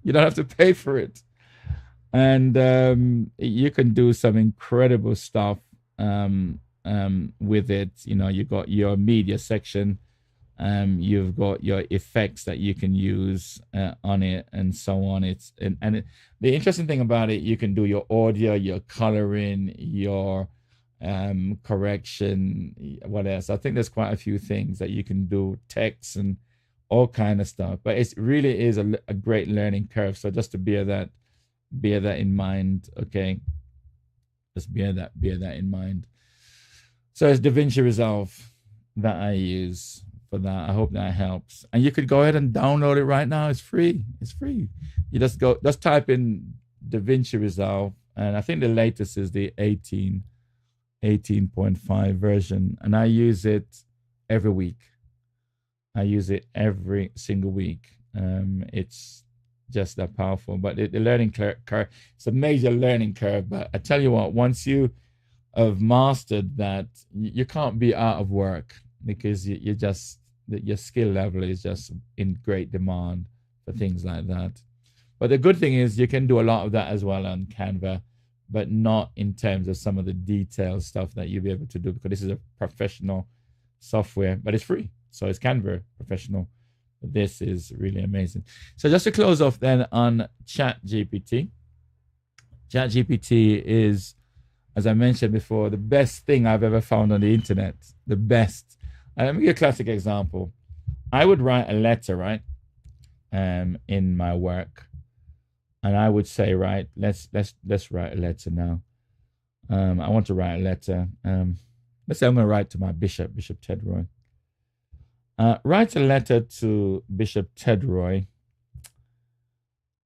You don't have to pay for it. And you can do some incredible stuff with it. You know, you got your media section You've got your effects that you can use on it, and so on. The interesting thing about it, you can do your audio, your coloring, your correction, what else? I think there's quite a few things that you can do, text and all kind of stuff. But it really is a great learning curve. So just to bear that in mind, okay? Just bear that in mind. So it's DaVinci Resolve that I use for that. I hope that helps. And you could go ahead and download it right now. It's free. It's free. You just type in DaVinci Resolve, and I think the latest is the 18.5 version, and I use it every week. I use it every single week. It's just that powerful. But the learning curve, it's a major learning curve. But I tell you what, once you have mastered that, you can't be out of work, because your skill level is just in great demand for things like that. But the good thing is you can do a lot of that as well on Canva, but not in terms of some of the detailed stuff that you'll be able to do, because this is a professional software, but it's free. So it's Canva Professional. This is really amazing. So just to close off then on ChatGPT. ChatGPT is, as I mentioned before, the best thing I've ever found on the internet. The best. Let me give you a classic example. I would write a letter, right, in my work, and I would say, right, let's write a letter now. I want to write a letter. Let's say I'm going to write to my Bishop Ted Roy. Write a letter to Bishop Ted Roy,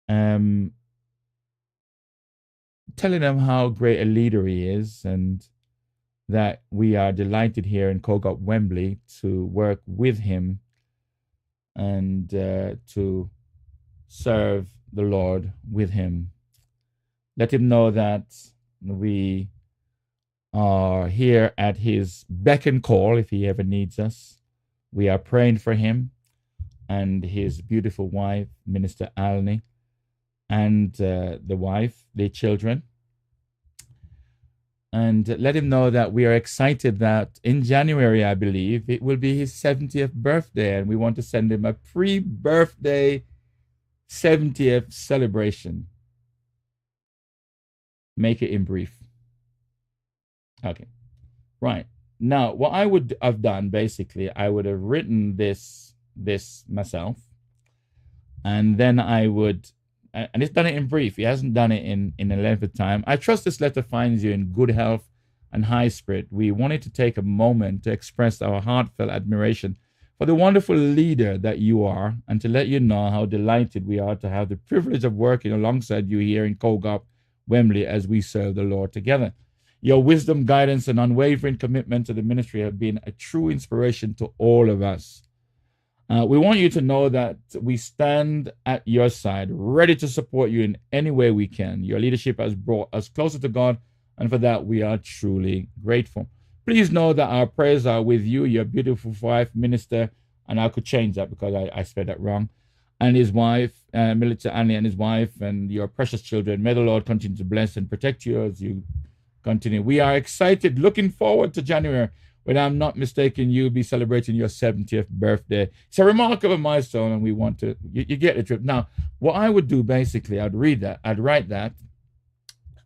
telling him how great a leader he is, and that we are delighted here in Cogop Wembley to work with him and to serve the Lord with him. Let him know that we are here at his beck and call if he ever needs us. We are praying for him and his beautiful wife, Minister Alney, and the wife, their children. And let him know that we are excited that in January, I believe, it will be his 70th birthday, and we want to send him a pre-birthday 70th celebration. Make it in brief. Okay, right. Now, what I would have done, basically, I would have written this myself, and then I would, and it's done it in brief. He hasn't done it in a length of time. I trust this letter finds you in good health and high spirit. We wanted to take a moment to express our heartfelt admiration for the wonderful leader that you are, and to let you know how delighted we are to have the privilege of working alongside you here in Cogop, Wembley, as we serve the Lord together. Your wisdom, guidance, and unwavering commitment to the ministry have been a true inspiration to all of us. We want you to know that we stand at your side, ready to support you in any way we can. Your leadership has brought us closer to God, and for that we are truly grateful. Please know that our prayers are with you, your beautiful wife, Minister, and I could change that because I spelled that wrong, and his wife, Minister Annie, and his wife, and your precious children. May the Lord continue to bless and protect you as you continue. We are excited, looking forward to January, when I'm not mistaken, you'll be celebrating your 70th birthday. It's a remarkable milestone, and we want to, you get the trip. Now, what I would do, basically, I'd write that,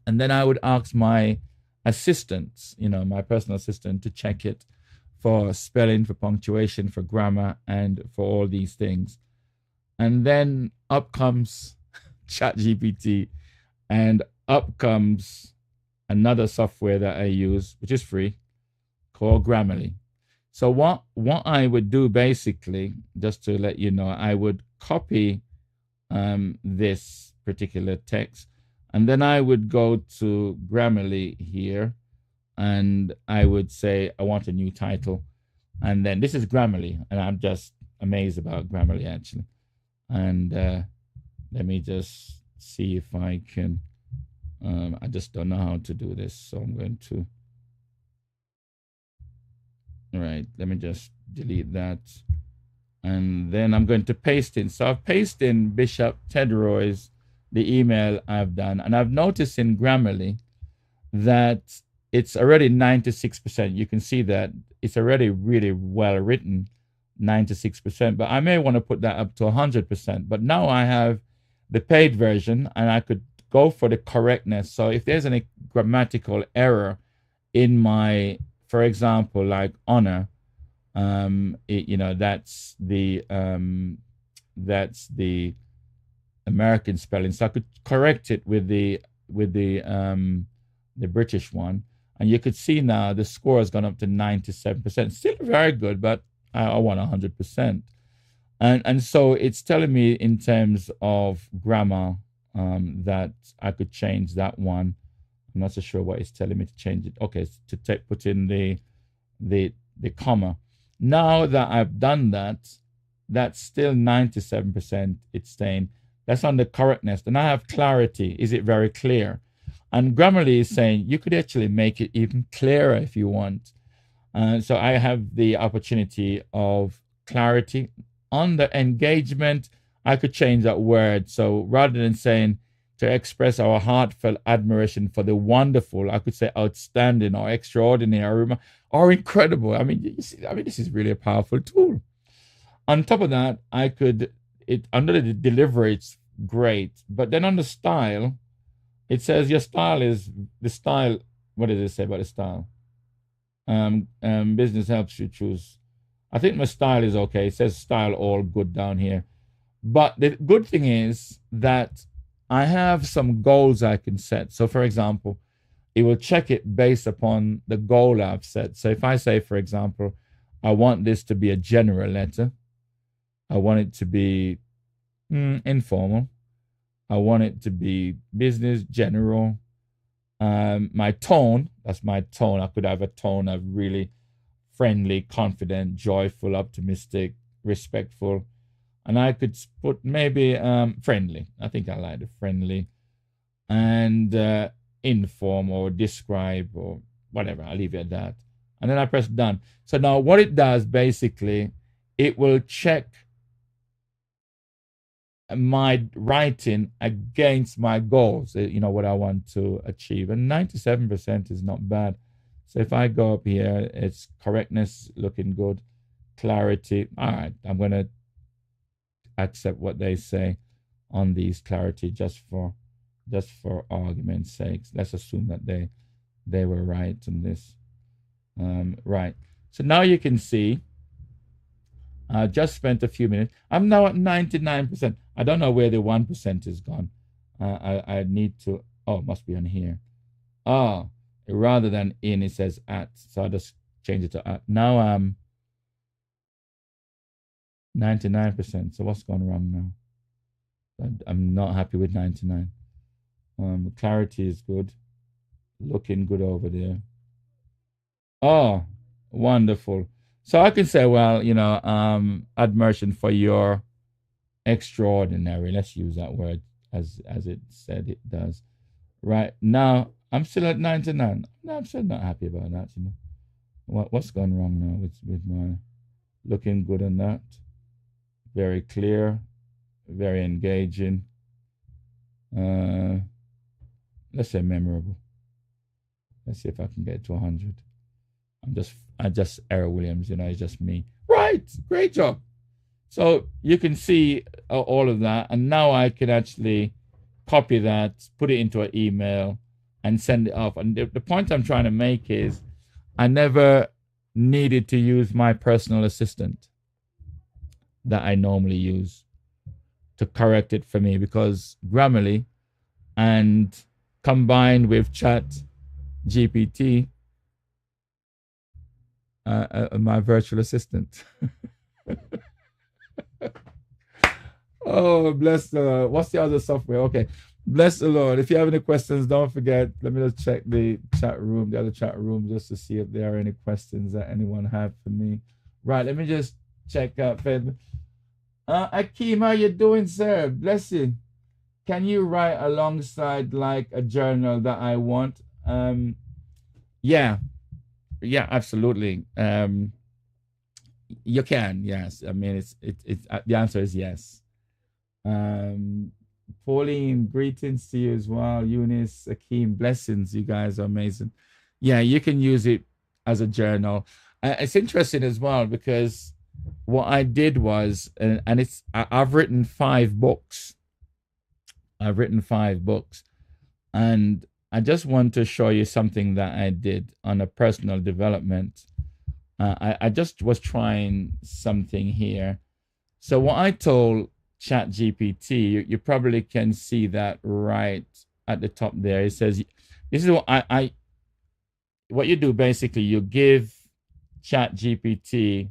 and then I would ask my assistant, my personal assistant, to check it for spelling, for punctuation, for grammar, and for all these things. And then up comes ChatGPT, and up comes another software that I use, which is free, called Grammarly. So what I would do, basically, just to let you know, I would copy this particular text, and then I would go to Grammarly here, and I would say, I want a new title. And then this is Grammarly, and I'm just amazed about Grammarly, actually. And let me just see if I can, I just don't know how to do this, so I'm going to, all right, let me just delete that. And then I'm going to paste in. So I've pasted in Bishop Ted Roy's, the email I've done. And I've noticed in Grammarly that it's already 96%. You can see that it's already really well written. 96%, but I may want to put that up to 100%. But now I have the paid version, and I could go for the correctness. So if there's any grammatical error in my, for example, like honor, that's the American spelling. So I could correct it with the British one, and you could see now the score has gone up to 97%. Still very good, but I want 100%. And so it's telling me in terms of grammar that I could change that one. I'm not so sure what it's telling me to change it. Okay, to put in the comma. Now that I've done that, that's still 97%. It's saying that's on the correctness. And I have clarity. Is it very clear? And Grammarly is saying you could actually make it even clearer if you want. So I have the opportunity of clarity. On the engagement, I could change that word. So rather than saying to express our heartfelt admiration for the wonderful, I could say outstanding or extraordinary or incredible. I mean, this is really a powerful tool. On top of that, I could, under the delivery, it's great. But then on the style, it says your style is the style. What does it say about the style? Business helps you choose. I think my style is okay. It says style all good down here. But the good thing is that I have some goals I can set. So for example, it will check it based upon the goal I've set. So if I say, for example, I want this to be a general letter. I want it to be informal. I want it to be business, general. My tone, that's my tone. I could have a tone of really friendly, confident, joyful, optimistic, respectful. And I could put maybe friendly. I think I like the friendly. And inform or describe or whatever. I'll leave it at that. And then I press done. So now what it does, basically, it will check my writing against my goals, what I want to achieve. And 97% is not bad. So if I go up here, it's correctness looking good, clarity. All right, I'm going to accept what they say on these clarity just for argument's sake. Let's assume that they were right on this. Right. So now you can see I just spent a few minutes. I'm now at 99%. I don't know where the 1% is gone. I need to, it must be on here. Rather than in, it says at. So I'll just change it to at. Now I'm 99%. So what's gone wrong now? I'm not happy with 99. Clarity is good. Looking good over there. Oh, wonderful. So I can say, well, admiration for your extraordinary. Let's use that word as it said it does. Right now, I'm still at 99. No, I'm still not happy about that. What's gone wrong now with my looking good on that? Very clear, very engaging. Let's say memorable. Let's see if I can get to 100. I just Errol Williams, it's just me. Right, great job. So you can see all of that, and now I can actually copy that, put it into an email, and send it off. And the point I'm trying to make is I never needed to use my personal assistant that I normally use to correct it for me, because Grammarly and combined with Chat GPT, my virtual assistant. Oh, bless the Lord. What's the other software? Okay. Bless the Lord. If you have any questions, don't forget, let me just check the other chat room, just to see if there are any questions that anyone have for me. Right, let me just check out. Akeem, how you doing, sir? Bless you. Can you write alongside like a journal that I want? Yeah, absolutely. You can, yes. I mean, it's the answer is yes. Pauline, greetings to you as well. Eunice, Akeem, blessings. You guys are amazing. Yeah, you can use it as a journal. It's interesting as well because what I did was, and I've written 5 books. I've written 5 books, and I just want to show you something that I did on a personal development. I just was trying something here. So what I told ChatGPT, you probably can see that right at the top there. It says, this is what what you do basically, you give ChatGPT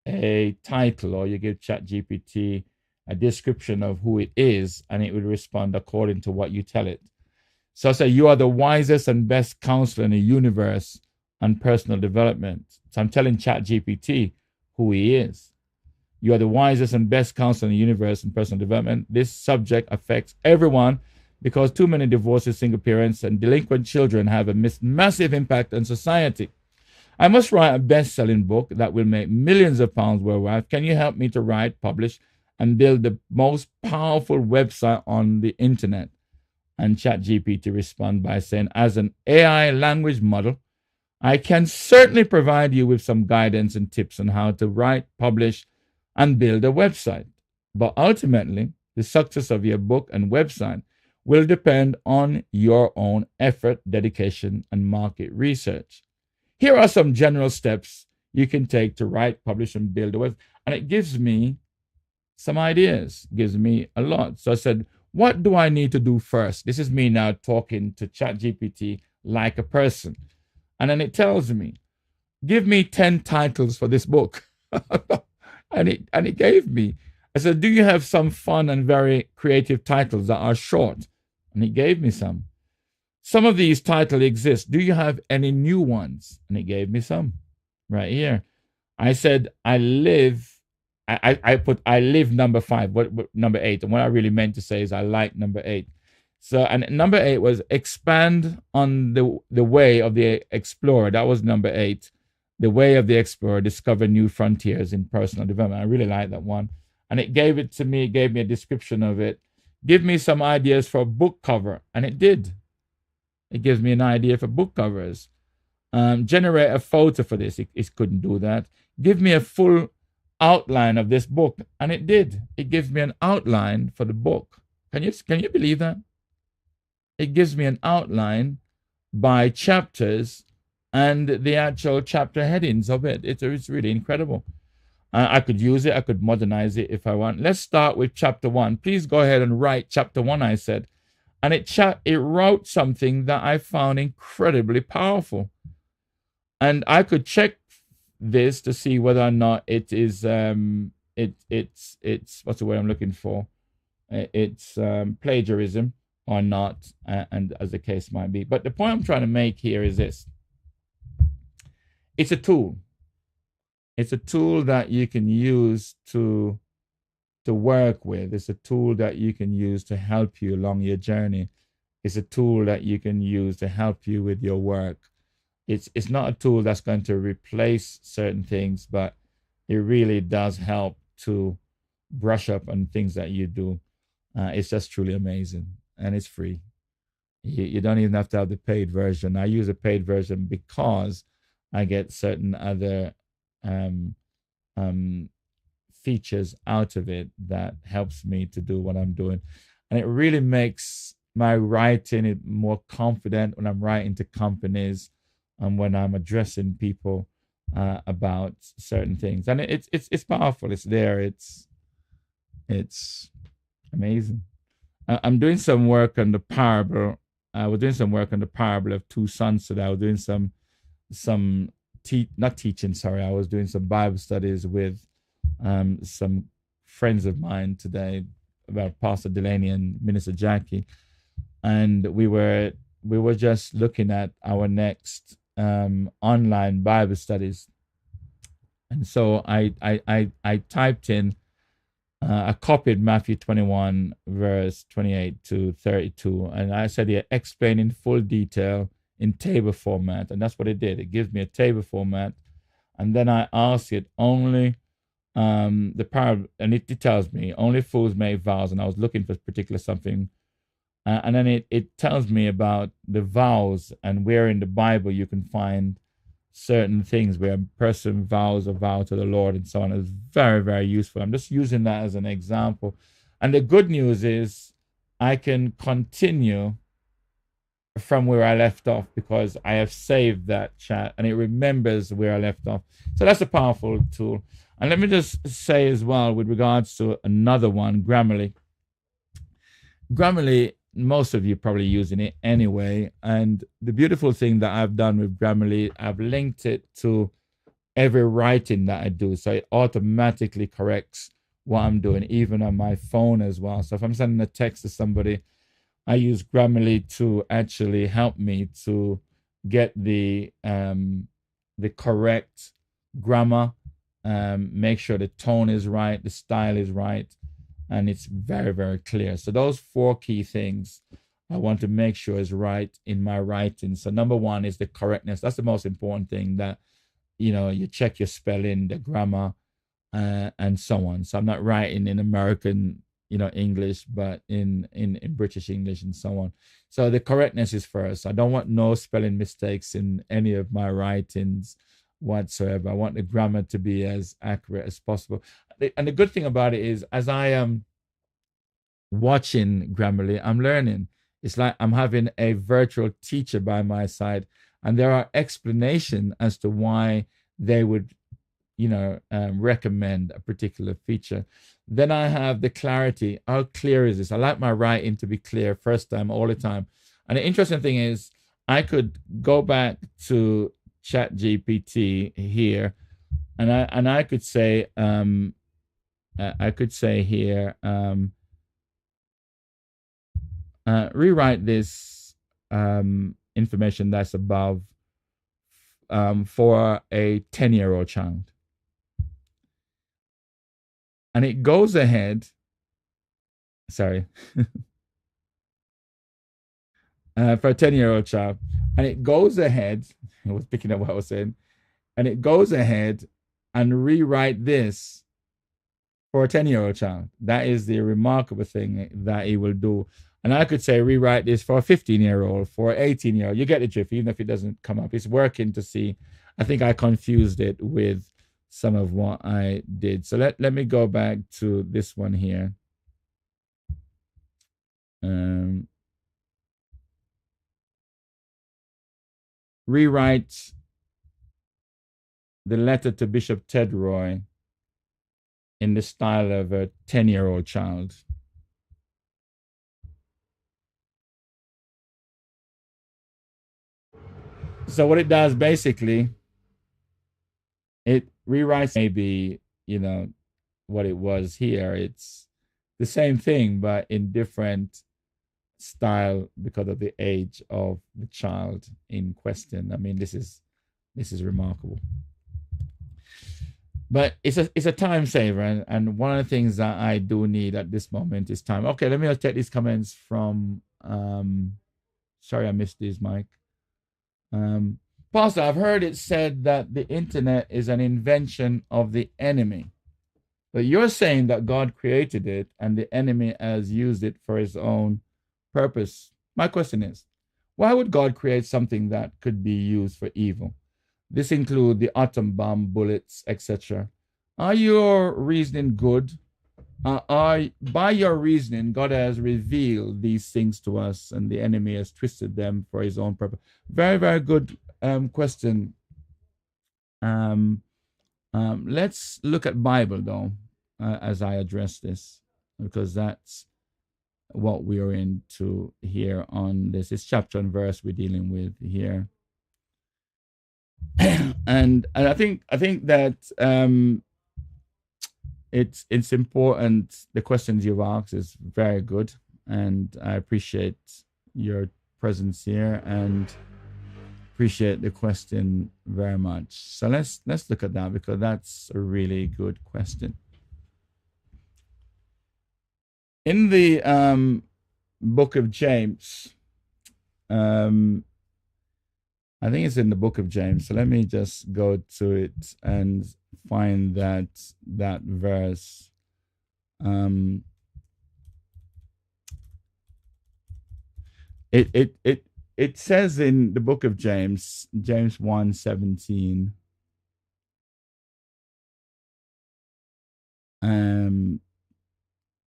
a title, or you give ChatGPT a description of who it is, and it will respond according to what you tell it. So I say, you are the wisest and best counselor in the universe on personal development. So I'm telling ChatGPT who he is. You are the wisest and best counselor in the universe in personal development. This subject affects everyone because too many divorces, single parents, and delinquent children have a massive impact on society. I must write a best-selling book that will make millions of pounds worldwide. Can you help me to write, publish, and build the most powerful website on the internet? And ChatGPT respond by saying, as an AI language model, I can certainly provide you with some guidance and tips on how to write, publish, and build a website. But ultimately, the success of your book and website will depend on your own effort, dedication, and market research. Here are some general steps you can take to write, publish, and build a website. And it gives me some ideas, gives me a lot. So I said, what do I need to do first? This is me now talking to ChatGPT like a person. And then it tells me, give me 10 titles for this book. and it gave me. I said, do you have some fun and very creative titles that are short? And it gave me some. Some of these titles exist. Do you have any new ones? And it gave me some right here. I said, I live number 5, what number 8. And what I really meant to say is I like number 8. So, and number 8 was expand on the way of the explorer. That was number 8. The way of the explorer, discover new frontiers in personal development. I really like that one. And it gave it to me, it gave me a description of it. Give me some ideas for a book cover. And it did. It gives me an idea for book covers. Generate a photo for this. It couldn't do that. Give me a full outline of this book. And it did. It gives me an outline for the book. Can you believe that? It gives me an outline by chapters and the actual chapter headings of it. It's really incredible. I could use it. I could modernize it if I want. Let's start with chapter 1. Please go ahead and write chapter 1, I said. And it wrote something that I found incredibly powerful. And I could check this to see whether or not it is it's what's the word I'm looking for? It's plagiarism or not, and as the case might be. But the point I'm trying to make here is this. It's a tool. It's a tool that you can use to work with. It's a tool that you can use to help you along your journey. It's a tool that you can use to help you with your work. It's not a tool that's going to replace certain things, but it really does help to brush up on things that you do. It's just truly amazing, and it's free. You don't even have to have the paid version. I use a paid version because I get certain other features out of it that helps me to do what I'm doing. And it really makes my writing more confident when I'm writing to companies and when I'm addressing people about certain things. And it's powerful. It's there. It's amazing. I'm doing some work on the parable. I was doing some work on the parable of 2 sons today. I was doing some not teaching, sorry. I was doing some Bible studies with some friends of mine today about Pastor Delaney and Minister Jackie. And we were just looking at our next online Bible studies. And so I typed in, I copied Matthew 21, verse 28 to 32. And I said, yeah, explain in full detail in table format. And that's what it did. It gives me a table format. And then I ask it only the parable, and it tells me only fools make vows. And I was looking for particular something. And then it tells me about the vows and where in the Bible you can find certain things where a person vows a vow to the Lord and so on is very, very useful. I'm just using that as an example. And the good news is I can continue from where I left off because I have saved that chat and it remembers where I left off. So that's a powerful tool. And let me just say as well, with regards to another one, Grammarly. Grammarly, most of you probably using it anyway. And the beautiful thing that I've done with Grammarly, I've linked it to every writing that I do. So it automatically corrects what I'm doing, even on my phone as well. So if I'm sending a text to somebody, I use Grammarly to actually help me to get the correct grammar, make sure the tone is right, the style is right, and it's very, very clear. So those 4 key things I want to make sure is right in my writing. So number 1 is the correctness. That's the most important thing, that, you know, you check your spelling, the grammar, and so on. So I'm not writing in American, you know, English, but in British English and so on. So the correctness is first. I don't want no spelling mistakes in any of my writings whatsoever. I want the grammar to be as accurate as possible. And the good thing about it is, as I am watching Grammarly, I'm learning. It's like I'm having a virtual teacher by my side, and there are explanations as to why they would, you know, recommend a particular feature. Then I have the clarity. How clear is this? I like my writing to be clear first time, all the time. And the interesting thing is, I could go back to ChatGPT here, and I could say, here, rewrite this information that's above for a 10-year-old child. And it goes ahead, sorry, for a 10-year-old child. And it goes ahead, I was picking up what I was saying, and it goes ahead and rewrite this for a 10-year-old child. That is the remarkable thing that it will do. And I could say rewrite this for a 15-year-old, for an 18-year-old. You get the drift, even if it doesn't come up. It's working to see. I think I confused it with some of what I did. So let me go back to this one here. Rewrite the letter to Bishop Ted Roy in the style of a 10-year-old child. So what it does basically, it rewrites maybe, you know, what it was here. It's the same thing, but in different style because of the age of the child in question. I mean, this is remarkable. But it's a time saver, and one of the things that I do need at this moment is time. Okay, let me take these comments from sorry I missed these, Mike. Pastor, I've heard it said that the internet is an invention of the enemy. But you're saying that God created it and the enemy has used it for his own purpose. My question is, why would God create something that could be used for evil? This includes the atom bomb, bullets, etc. Are your reasoning good? By your reasoning, God has revealed these things to us and the enemy has twisted them for his own purpose. Very, very good question. Let's look at Bible, though, as I address this, because that's what we are into here on this. It's chapter and verse we're dealing with here. and I think that it's important. The questions you've asked is very good, and I appreciate your presence here and appreciate the question very much. So let's look at that, because that's a really good question. In the book of James, I think it's in the book of James. So let me just go to it and find that verse. It it says in the book of James, James 1:17,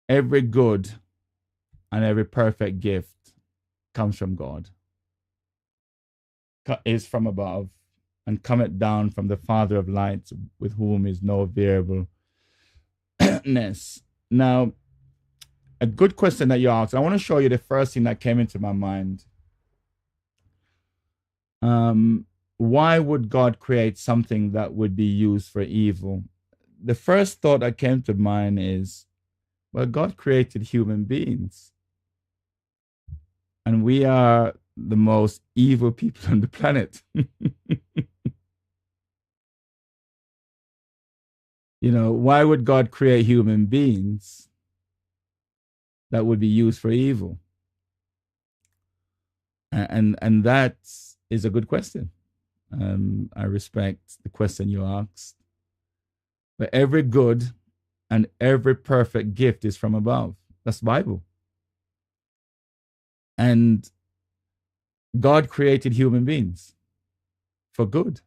every good and every perfect gift comes from God, is from above, and cometh down from the Father of lights, with whom is no variableness. Now, a good question that you asked, I want to show you the first thing that came into my mind. Why would God create something that would be used for evil? The first thought that came to mind is, well, God created human beings, and we are the most evil people on the planet. You know, why would God create human beings that would be used for evil? And that is a good question. I respect the question you asked. But every good and every perfect gift is from above. That's the Bible. And God created human beings for good.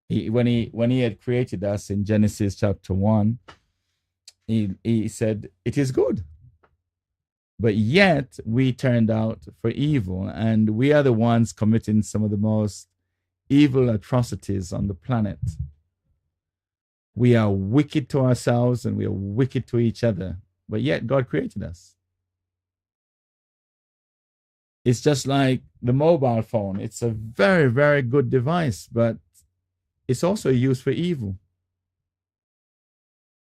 When he had created us in Genesis chapter 1, he said, it is good. But yet we turned out for evil, and we are the ones committing some of the most evil atrocities on the planet. We are wicked to ourselves and we are wicked to each other, but yet God created us. It's just like the mobile phone. It's a very, very good device, but it's also used for evil.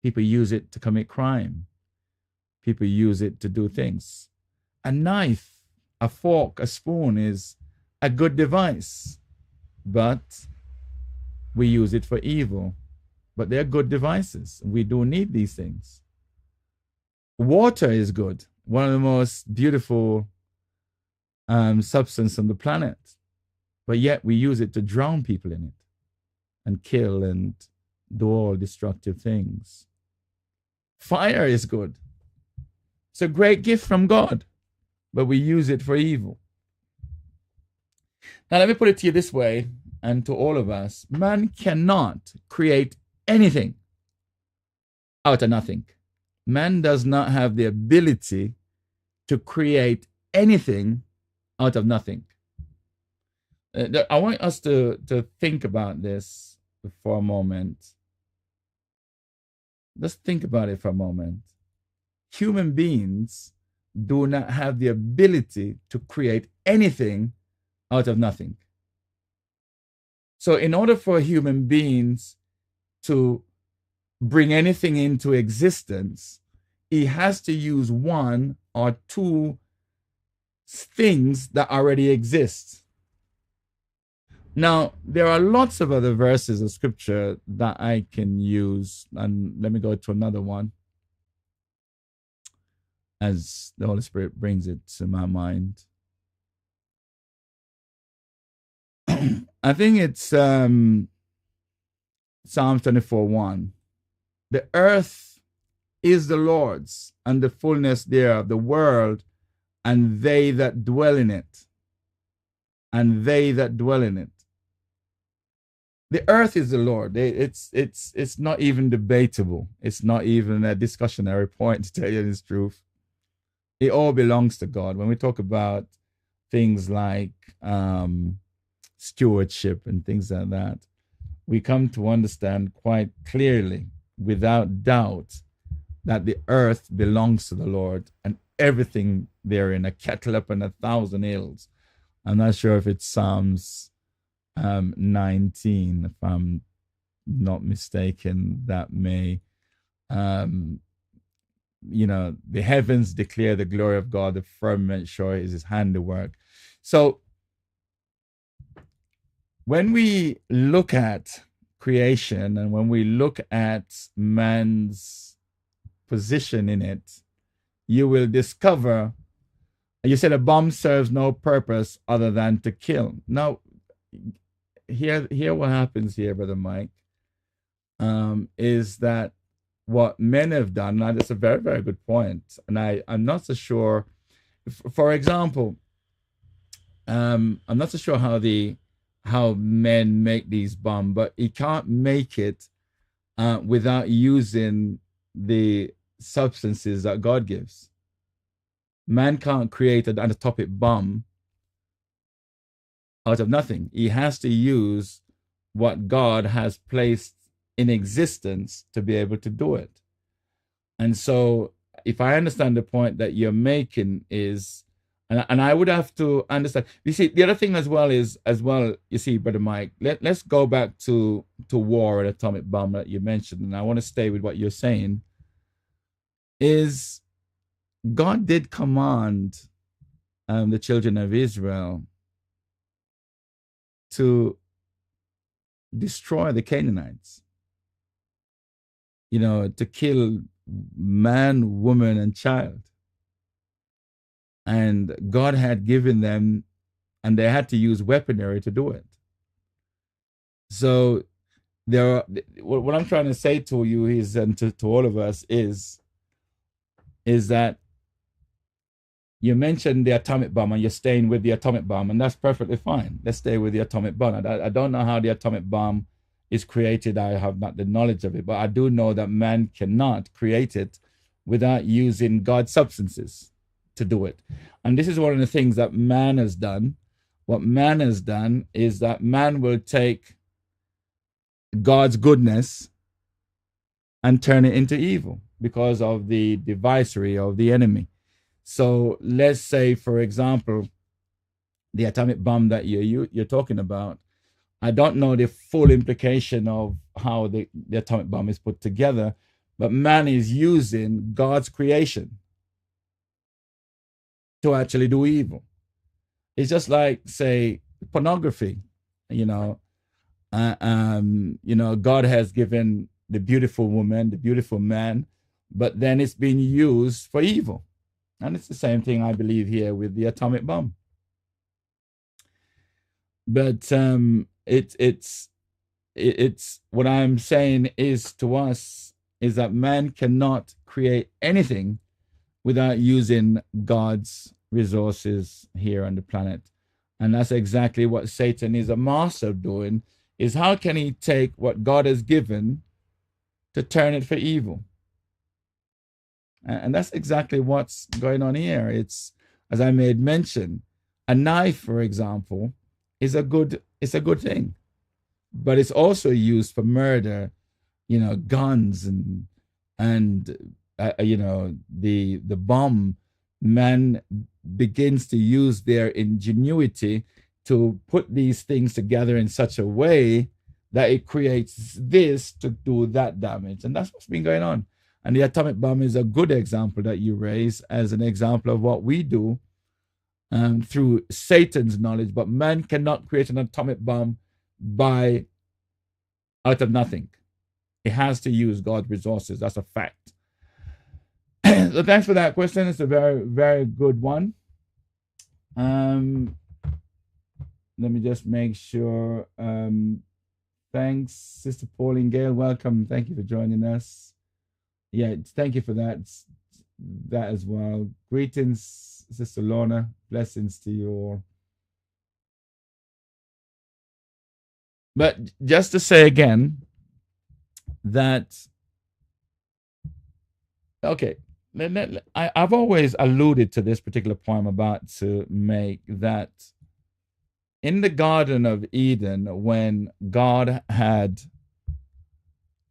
People use it to commit crime. People use it to do things. A knife, a fork, a spoon is a good device, but we use it for evil. But they're good devices. We do need these things. Water is good. One of the most beautiful substance on the planet. But yet we use it to drown people in it and kill and do all destructive things. Fire is good. It's a great gift from God, but we use it for evil. Now, let me put it to you this way, and to all of us. Man cannot create anything out of nothing. Man does not have the ability to create anything out of nothing. I want us to think about this for a moment. Let's think about it for a moment. Human beings do not have the ability to create anything out of nothing. So in order for human beings to bring anything into existence, he has to use one or two things that already exist. Now, there are lots of other verses of scripture that I can use, and let me go to another one as the Holy Spirit brings it to my mind. I think it's Psalm 24:1. The earth is the Lord's, and the fullness thereof, the world, and they that dwell in it. And they that dwell in it. The earth is the Lord. It's not even debatable. It's not even a discussionary point, to tell you the truth. It all belongs to God. When we talk about things like stewardship and things like that, we come to understand quite clearly, without doubt, that the earth belongs to the Lord and everything therein, a cattle up on 1,000 hills. I'm not sure if it's Psalms 19, if I'm not mistaken, that may, the heavens declare the glory of God, the firmament sure is his handiwork. So when we look at creation and when we look at man's position in it, you will discover, you said a bomb serves no purpose other than to kill. Now, here what happens here, Brother Mike, is that what men have done, now that's a very, very good point, and I'm not so sure. For example, I'm not so sure how men make these bombs, but you can't make it without using the substances that God gives. Man can't create an atomic bomb out of nothing. He has to use what God has placed in existence to be able to do it. And so, if I understand the point that you're making is, and I would have to understand. You see, the other thing as well, you see, Brother Mike, let's go back to war and atomic bomb that you mentioned, and I want to stay with what you're saying, is God did command the children of Israel to destroy the Canaanites, to kill man, woman, and child. And God had given them, and they had to use weaponry to do it. So what I'm trying to say to you is, and to all of us is that you mentioned the atomic bomb and you're staying with the atomic bomb, and that's perfectly fine. Let's stay with the atomic bomb. I don't know how the atomic bomb is created. I have not the knowledge of it, but I do know that man cannot create it without using God's substances to do it. And this is one of the things that man has done. What man has done is that man will take God's goodness and turn it into evil because of the devicery of the enemy. So let's say, for example, the atomic bomb that you're talking about, I don't know the full implication of how the atomic bomb is put together, but man is using God's creation to actually do evil. It's just like, say, pornography. God has given the beautiful woman, the beautiful man, but then it's being used for evil. And it's the same thing, I believe, here with the atomic bomb. But it's what I'm saying is to us is that man cannot create anything without using God's resources here on the planet. And that's exactly what Satan is a master of doing, is how can he take what God has given to turn it for evil? And that's exactly what's going on here. It's, as I made mention, a knife, for example, is a good thing, but it's also used for murder, guns and the bomb. Man begins to use their ingenuity to put these things together in such a way that it creates this to do that damage. And that's what's been going on. And the atomic bomb is a good example that you raise as an example of what we do through Satan's knowledge. But man cannot create an atomic bomb out of nothing. It has to use God's resources. That's a fact. So thanks for that question. It's a very, very good one. Let me just make sure. Thanks, Sister Pauline Gale. Welcome. Thank you for joining us. Yeah, thank you for that as well. Greetings, Sister Lorna. Blessings to you all. But just to say again that, okay, I've always alluded to this particular point I'm about to make, that in the Garden of Eden, when God had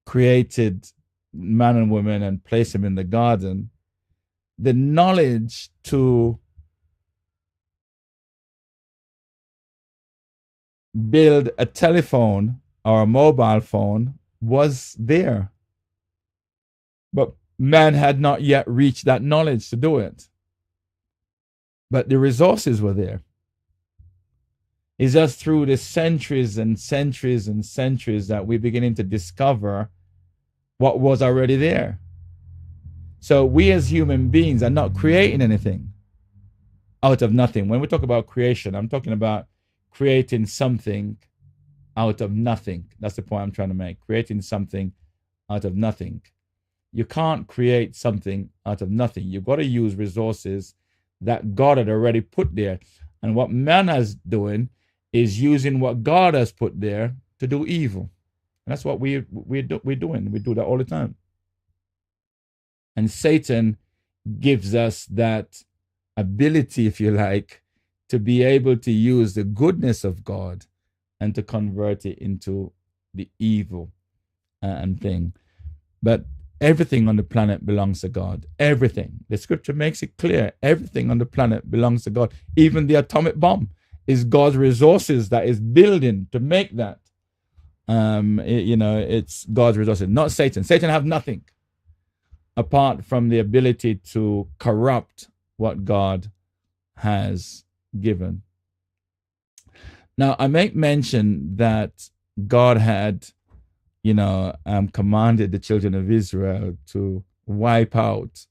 created man and woman and placed them in the garden, the knowledge to build a telephone or a mobile phone was there. But man had not yet reached that knowledge to do it. But the resources were there. It's just through the centuries and centuries and centuries that we're beginning to discover what was already there. So we as human beings are not creating anything out of nothing. When we talk about creation, I'm talking about creating something out of nothing. That's the point I'm trying to make. Creating something out of nothing. You can't create something out of nothing. You've got to use resources that God had already put there. And what man is doing is using what God has put there to do evil. And that's what we're doing. We do that all the time. And Satan gives us that ability, if you like, to be able to use the goodness of God and to convert it into the evil and thing. But everything on the planet belongs to God. Everything. The scripture makes it clear. Everything on the planet belongs to God. Even the atomic bomb is God's resources that is building to make that. It's God's resources, not Satan. Satan have nothing apart from the ability to corrupt what God has given. Now, I make mention that God had, commanded the children of Israel to wipe out.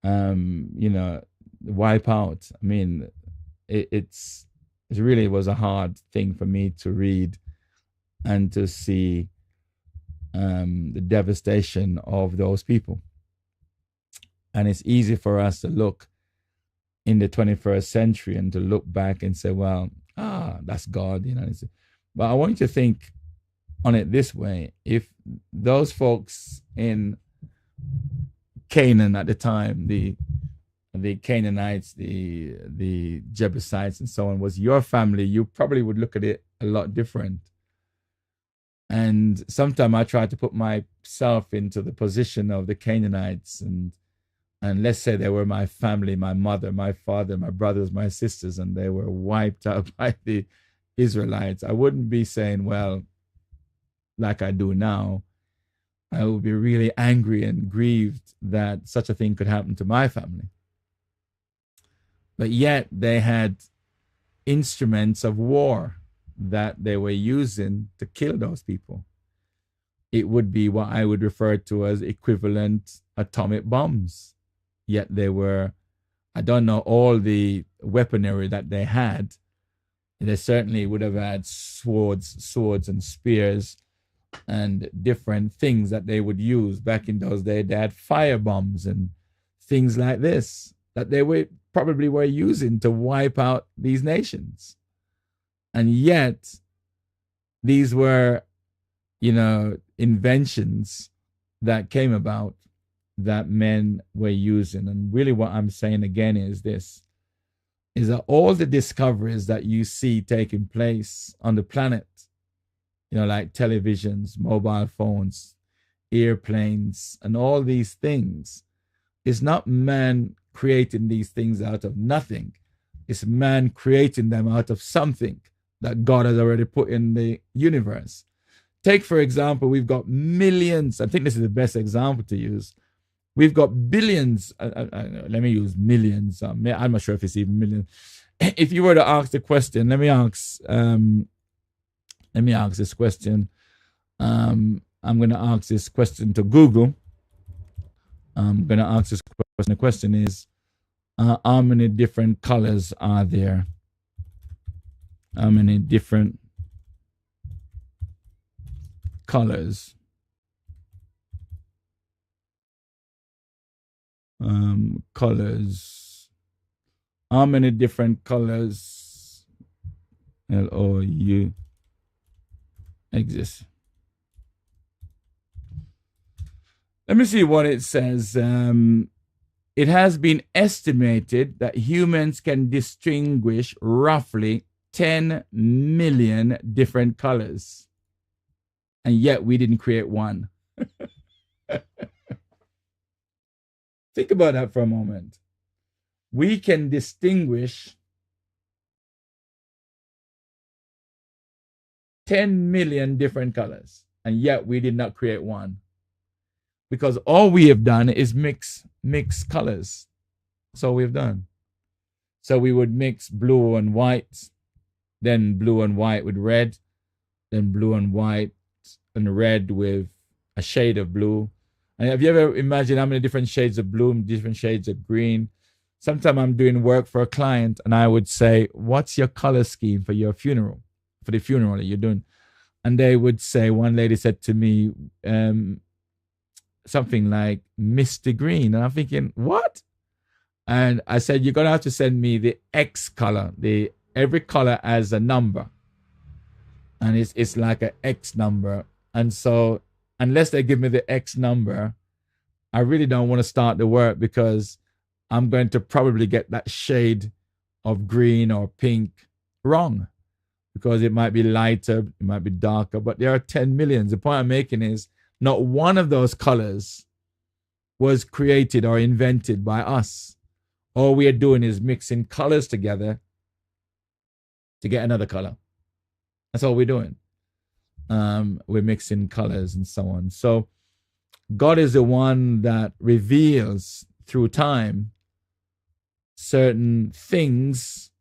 Wipe out. I mean, it really was a hard thing for me to read and to see the devastation of those people. And it's easy for us to look in the 21st century and to look back and say, well, that's God, But I want you to think on it this way. If those folks in Canaan at the time, the Canaanites, the Jebusites and so on, was your family, you probably would look at it a lot different. And sometimes I try to put myself into the position of the Canaanites, and let's say they were my family, my mother, my father, my brothers, my sisters, and they were wiped out by the Israelites. I wouldn't be saying, well, like I do now. I would be really angry and grieved that such a thing could happen to my family. But yet they had instruments of war that they were using to kill those people. It would be what I would refer to as equivalent atomic bombs. Yet they were, I don't know all the weaponry that they had. They certainly would have had swords and spears and different things that they would use back in those days. They had fire bombs and things like this that they probably were using to wipe out these nations. And yet, these were, inventions that came about that men were using. And really what I'm saying again is this, is that all the discoveries that you see taking place on the planet, like televisions, mobile phones, airplanes, and all these things, is not man creating these things out of nothing. It's man creating them out of something that God has already put in the universe. Take, for example, we've got millions. I think this is the best example to use. We've got billions. Let me use millions. I'm not sure if it's even millions. If you were to ask the question, let me ask this question. I'm going to ask this question to Google. I'm going to ask this question. The question is, how many different colors are there? How many different colors? Colors. How many different colors LOU exist? Let me see what it says. It has been estimated that humans can distinguish roughly 10 million different colors. And yet we didn't create one. Think about that for a moment. We can distinguish 10 million different colors, and yet we did not create one. Because all we have done is mix colors. That's all we've done. So we would mix blue and white, then blue and white with red, then blue and white and red with a shade of blue. And have you ever imagined how many different shades of blue, different shades of green? Sometimes I'm doing work for a client and I would say, what's your color scheme for your funeral, for the funeral that you're doing? And they would say, one lady said to me, something like misty green. And I'm thinking, what? And I said, you're going to have to send me the X color. Every color has a number. And it's like an X number. And so unless they give me the X number, I really don't want to start the work, because I'm going to probably get that shade of green or pink wrong, because it might be lighter, it might be darker, but there are 10 millions. The point I'm making is not one of those colors was created or invented by us. All we are doing is mixing colors together to get another color. That's all we're doing. We're mixing colors and so on. So God is the one that reveals through time certain things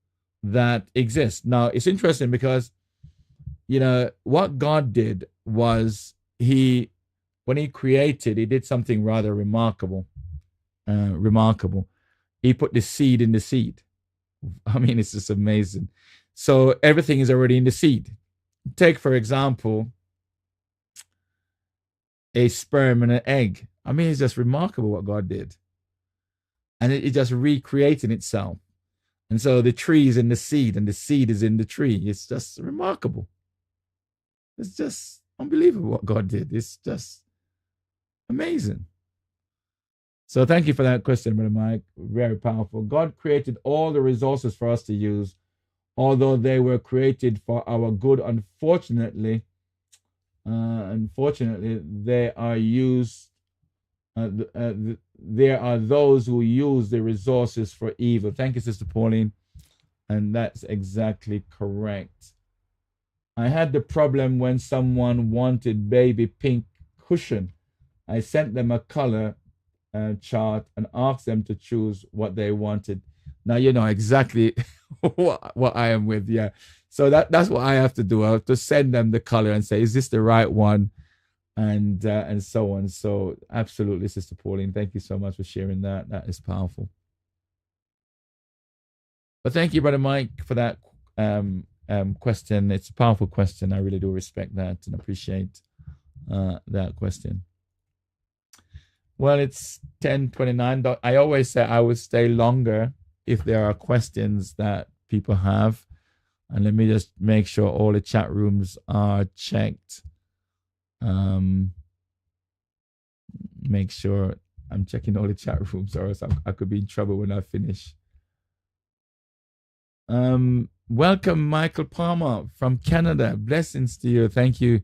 that exist. Now, it's interesting because, what God did was when he created, he did something rather remarkable. He put the seed in the seed. I mean, it's just amazing. So everything is already in the seed. Take, for example, a sperm and an egg. I mean, it's just remarkable what God did. And it just recreating itself. And so the tree is in the seed and the seed is in the tree. It's just remarkable. It's just unbelievable what God did. It's just amazing. So thank you for that question, Brother Mike. Very powerful. God created all the resources for us to use, although they were created for our good. Unfortunately, they are used. There are those who use the resources for evil. Thank you, Sister Pauline. And that's exactly correct. I had the problem when someone wanted baby pink cushion. I sent them a color chart and asked them to choose what they wanted. Now you know exactly what I am with. Yeah. So that's what I have to do. I have to send them the color and say, is this the right one? And so on. So absolutely, Sister Pauline, thank you so much for sharing that. That is powerful. But thank you, Brother Mike, for that question. It's a powerful question. I really do respect that and appreciate that question. Well, it's 10:29. I always say I would stay longer if there are questions that people have. And let me just make sure all the chat rooms are checked. Make sure I'm checking all the chat rooms, or else I could be in trouble when I finish. Welcome, Michael Palmer from Canada. Blessings to you. Thank you.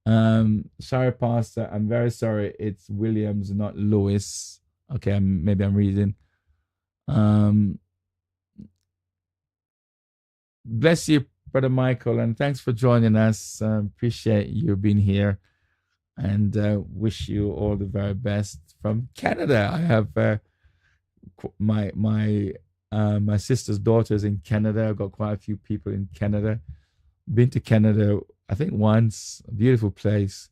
Sorry, Pastor. I'm very sorry. It's Williams, not Lewis. Okay, maybe I'm reading. Bless you, Brother Michael, and thanks for joining us. Appreciate you being here, and wish you all the very best from Canada. I have my sister's daughters in Canada. I've got quite a few people in Canada. Been to Canada, I think once. A beautiful place.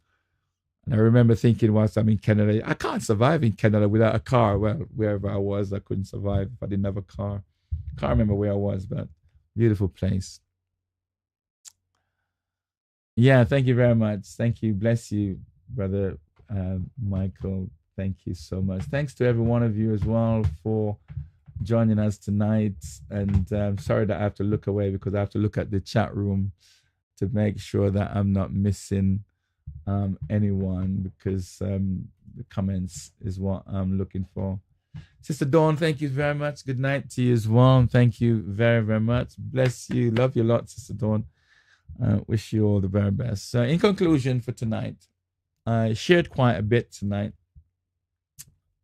And I remember thinking whilst I'm in Canada, I can't survive in Canada without a car. Well, wherever I was, I couldn't survive if I didn't have a car. Can't remember where I was, but beautiful place. Yeah, thank you very much. Thank you. Bless you, Brother Michael. Thank you so much. Thanks to every one of you as well for joining us tonight. And I'm sorry that I have to look away, because I have to look at the chat room to make sure that I'm not missing anyone, because the comments is what I'm looking for. Sister Dawn, thank you very much. Good night to you as well. Thank you very, very much. Bless you. Love you a lot, Sister Dawn. Wish you all the very best. So in conclusion for tonight, I shared quite a bit tonight,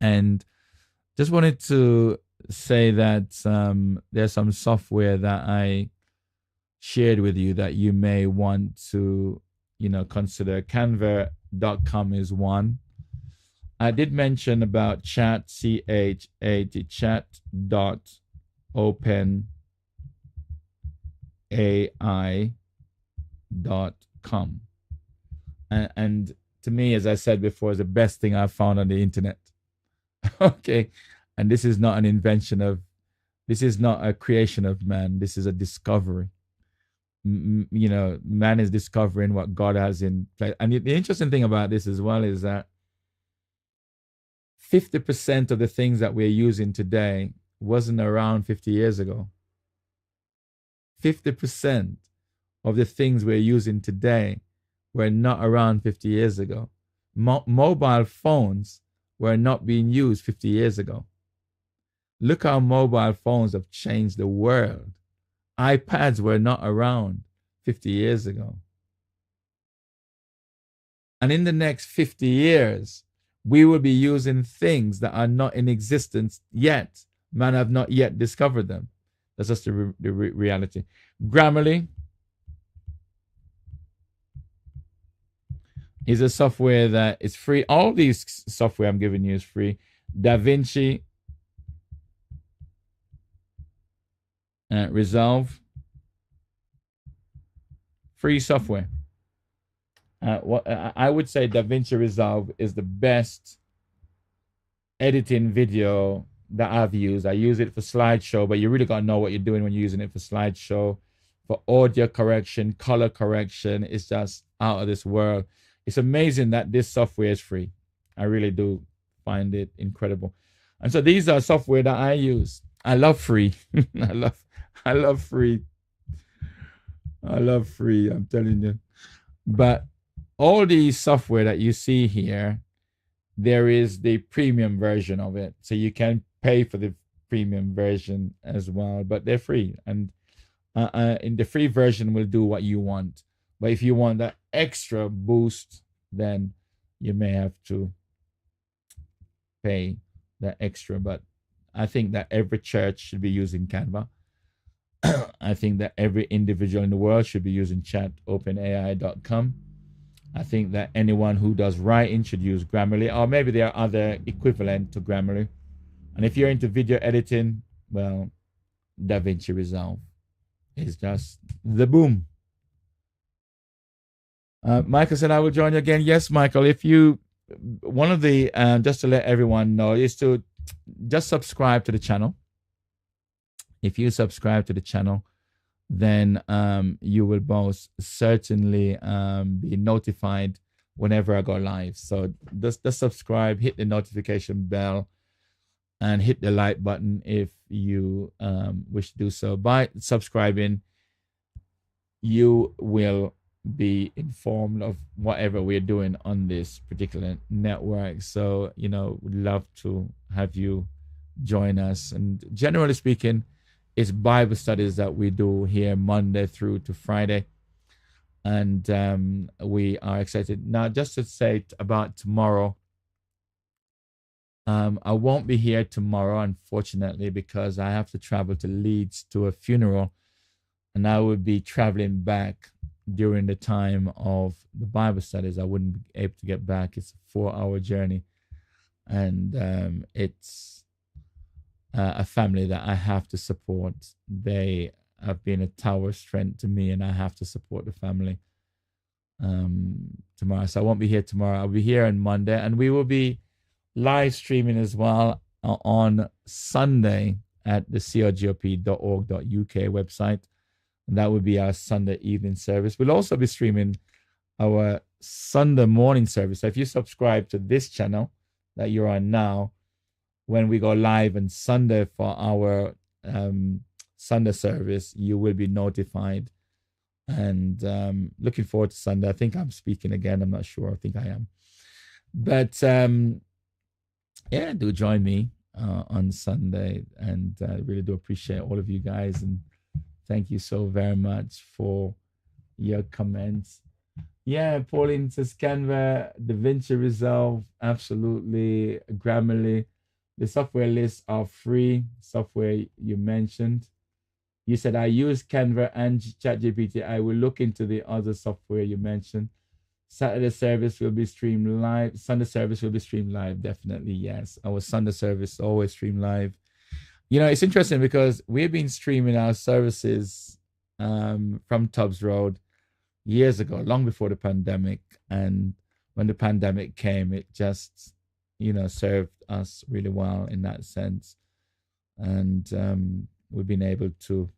and just wanted to say that there's some software that I shared with you that you may want to, consider. Canva.com is one. I did mention about chat, chat.openai.com. And to me, as I said before, is the best thing I've found on the internet. Okay. And this is not this is not a creation of man. This is a discovery. Man is discovering what God has in place. And the interesting thing about this as well is that 50% of the things that we're using today wasn't around 50 years ago. 50% of the things we're using today were not around 50 years ago. Mobile phones were not being used 50 years ago. Look how mobile phones have changed the world. iPads were not around 50 years ago. And in the next 50 years, we will be using things that are not in existence yet. Man have not yet discovered them. That's just the reality. Grammarly is a software that is free. All these software I'm giving you is free. DaVinci Resolve, free software. What I would say DaVinci Resolve is the best editing video that I've used. I use it for slideshow, but you really got to know what you're doing when you're using it for slideshow. For audio correction, color correction, it's just out of this world. It's amazing that this software is free. I really do find it incredible. And so these are software that I use. I love free. I love free. I love free, I'm telling you. But all these software that you see here, there is the premium version of it. So you can pay for the premium version as well, but they're free. And in the free version will do what you want. But if you want that extra boost, then you may have to pay that extra. But I think that every church should be using Canva. I think that every individual in the world should be using chatopenai.com. I think that anyone who does writing should use Grammarly, or maybe there are other equivalent to Grammarly. And if you're into video editing, well, DaVinci Resolve is just the boom. Michael said, I will join you again. Yes, Michael, if you, one of the, just to let everyone know, is to just subscribe to the channel. If you subscribe to the channel, then you will most certainly be notified whenever I go live. So just subscribe, hit the notification bell, and hit the like button if you wish to do so. By subscribing, you will be informed of whatever we're doing on this particular network. So, you know, we'd love to have you join us. And generally speaking, it's Bible studies that we do here Monday through to Friday. And we are excited. Now, just to say about tomorrow, I won't be here tomorrow, unfortunately, because I have to travel to Leeds to a funeral. And I will be traveling back during the time of the Bible studies. I wouldn't be able to get back. It's a 4-hour journey. And it's a family that I have to support. They have been a tower of strength to me, and I have to support the family tomorrow. So I won't be here tomorrow. I'll be here on Monday, and we will be live streaming as well on Sunday at the cogop.org.uk website. And that would be our Sunday evening service. We'll also be streaming our Sunday morning service. So if you subscribe to this channel that you're on now, when we go live on Sunday for our Sunday service, you will be notified. And looking forward to Sunday. I think I'm speaking again. I'm not sure. I think I am. But yeah, do join me on Sunday. And I really do appreciate all of you guys. And thank you so very much for your comments. Yeah, Pauline says Canva, DaVinci Resolve, absolutely. Grammarly. The software lists are free software you mentioned. You said, I use Canva and ChatGPT. I will look into the other software you mentioned. Saturday service will be streamed live. Sunday service will be streamed live. Definitely, yes. Our Sunday service always streamed live. You know, it's interesting because we've been streaming our services from Tubbs Road years ago, long before the pandemic. And when the pandemic came, it just, you know, served us really well in that sense. And we've been able to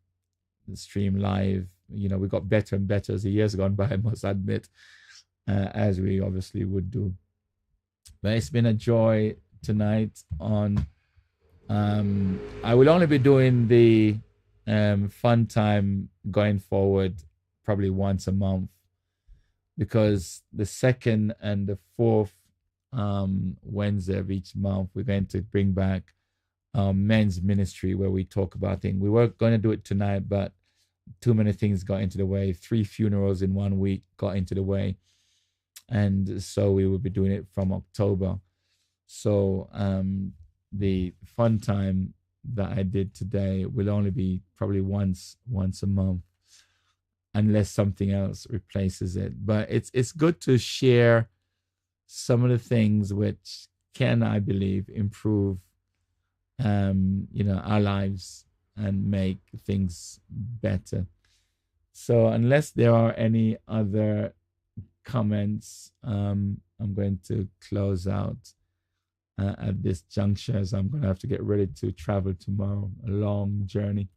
stream live. You know, we got better and better as the years gone by, I must admit, as we obviously would do. But it's been a joy tonight on I will only be doing the fun time going forward probably once a month, because the second and the fourth Wednesday of each month, we're going to bring back men's ministry, where we talk about things. We were going to do it tonight, but too many things got into the way. 3 funerals in 1 week got into the way. And so we will be doing it from October. So the fun time that I did today will only be probably once a month, unless something else replaces it. But it's good to share some of the things which can, I believe, improve our lives and make things better. So unless there are any other comments, I'm going to close out at this juncture, as I'm going to have to get ready to travel tomorrow, a long journey.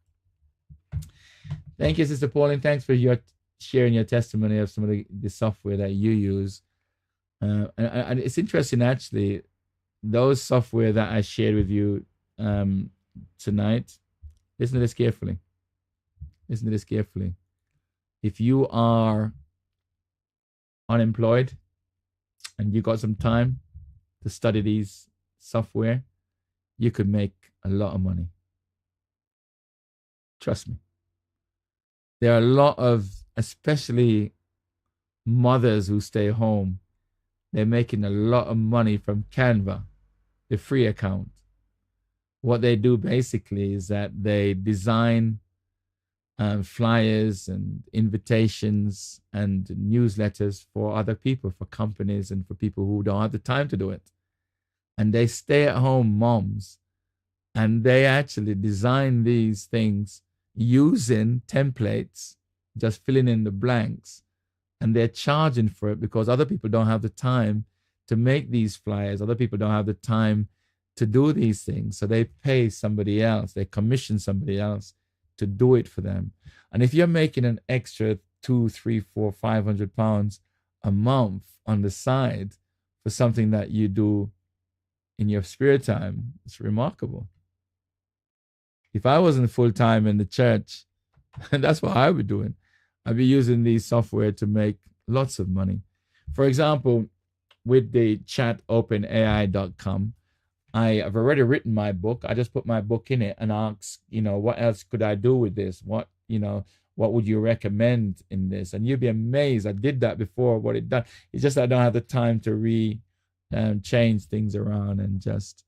Thank you, Sister Pauline. Thanks for your sharing your testimony of some of the software that you use. And it's interesting, actually, those software that I shared with you tonight. Listen to this carefully. Listen to this carefully. If you are unemployed and you got some time to study these software, you could make a lot of money. Trust me. There are a lot of, especially mothers who stay home, they're making a lot of money from Canva, the free account. What they do basically is that they design flyers and invitations and newsletters for other people, for companies and for people who don't have the time to do it. And they stay at home moms, and they actually design these things using templates, just filling in the blanks. And they're charging for it because other people don't have the time to make these flyers. Other people don't have the time to do these things. So they pay somebody else, they commission somebody else to do it for them. And if you're making an extra 2, 3, 4, 500 pounds a month on the side for something that you do in your spare time, it's remarkable. If I wasn't full-time in the church, that's what I would be doing. I'd be using these software to make lots of money. For example, with the chat openai.com, I have already written my book. I just put my book in it and ask, what else could I do with this? What would you recommend in this? And you'd be amazed. I did that before, what it done. It's just I don't have the time to change things around and just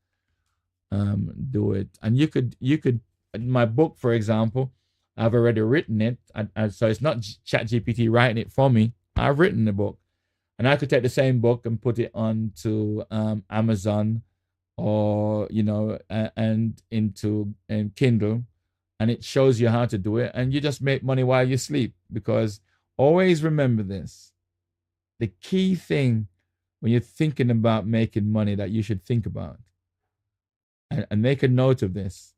do it. And you could, my book, for example, I've already written it. So it's not ChatGPT writing it for me. I've written the book. And I could take the same book and put it onto Amazon, or and into Kindle, and it shows you how to do it, and you just make money while you sleep. Because always remember this, the key thing when you're thinking about making money that you should think about, and make a note of this,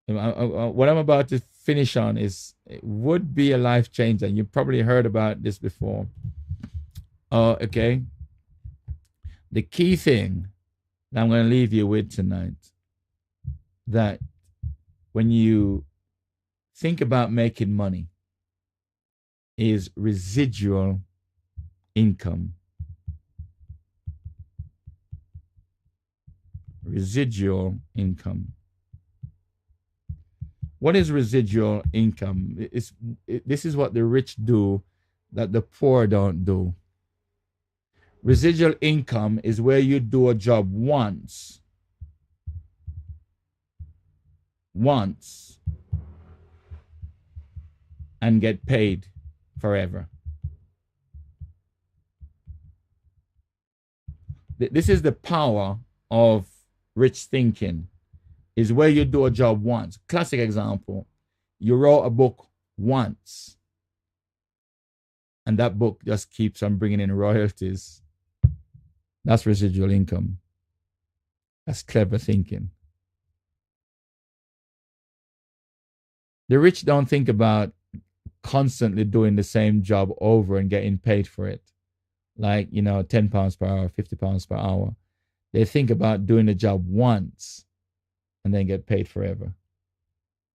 what I'm about to finish on it would be a life changer. You probably heard about this before. Okay, the key thing that I'm going to leave you with tonight, that when you think about making money, is residual income. Residual income. What is residual income? This is what the rich do that the poor don't do. Residual income is where you do a job once, and get paid forever. This is the power of rich thinking, is where you do a job once. Classic example, you wrote a book once, and that book just keeps on bringing in royalties. That's residual income. That's clever thinking. The rich don't think about constantly doing the same job over and getting paid for it. Like, £10 per hour, £50 per hour. They think about doing the job once and then get paid forever.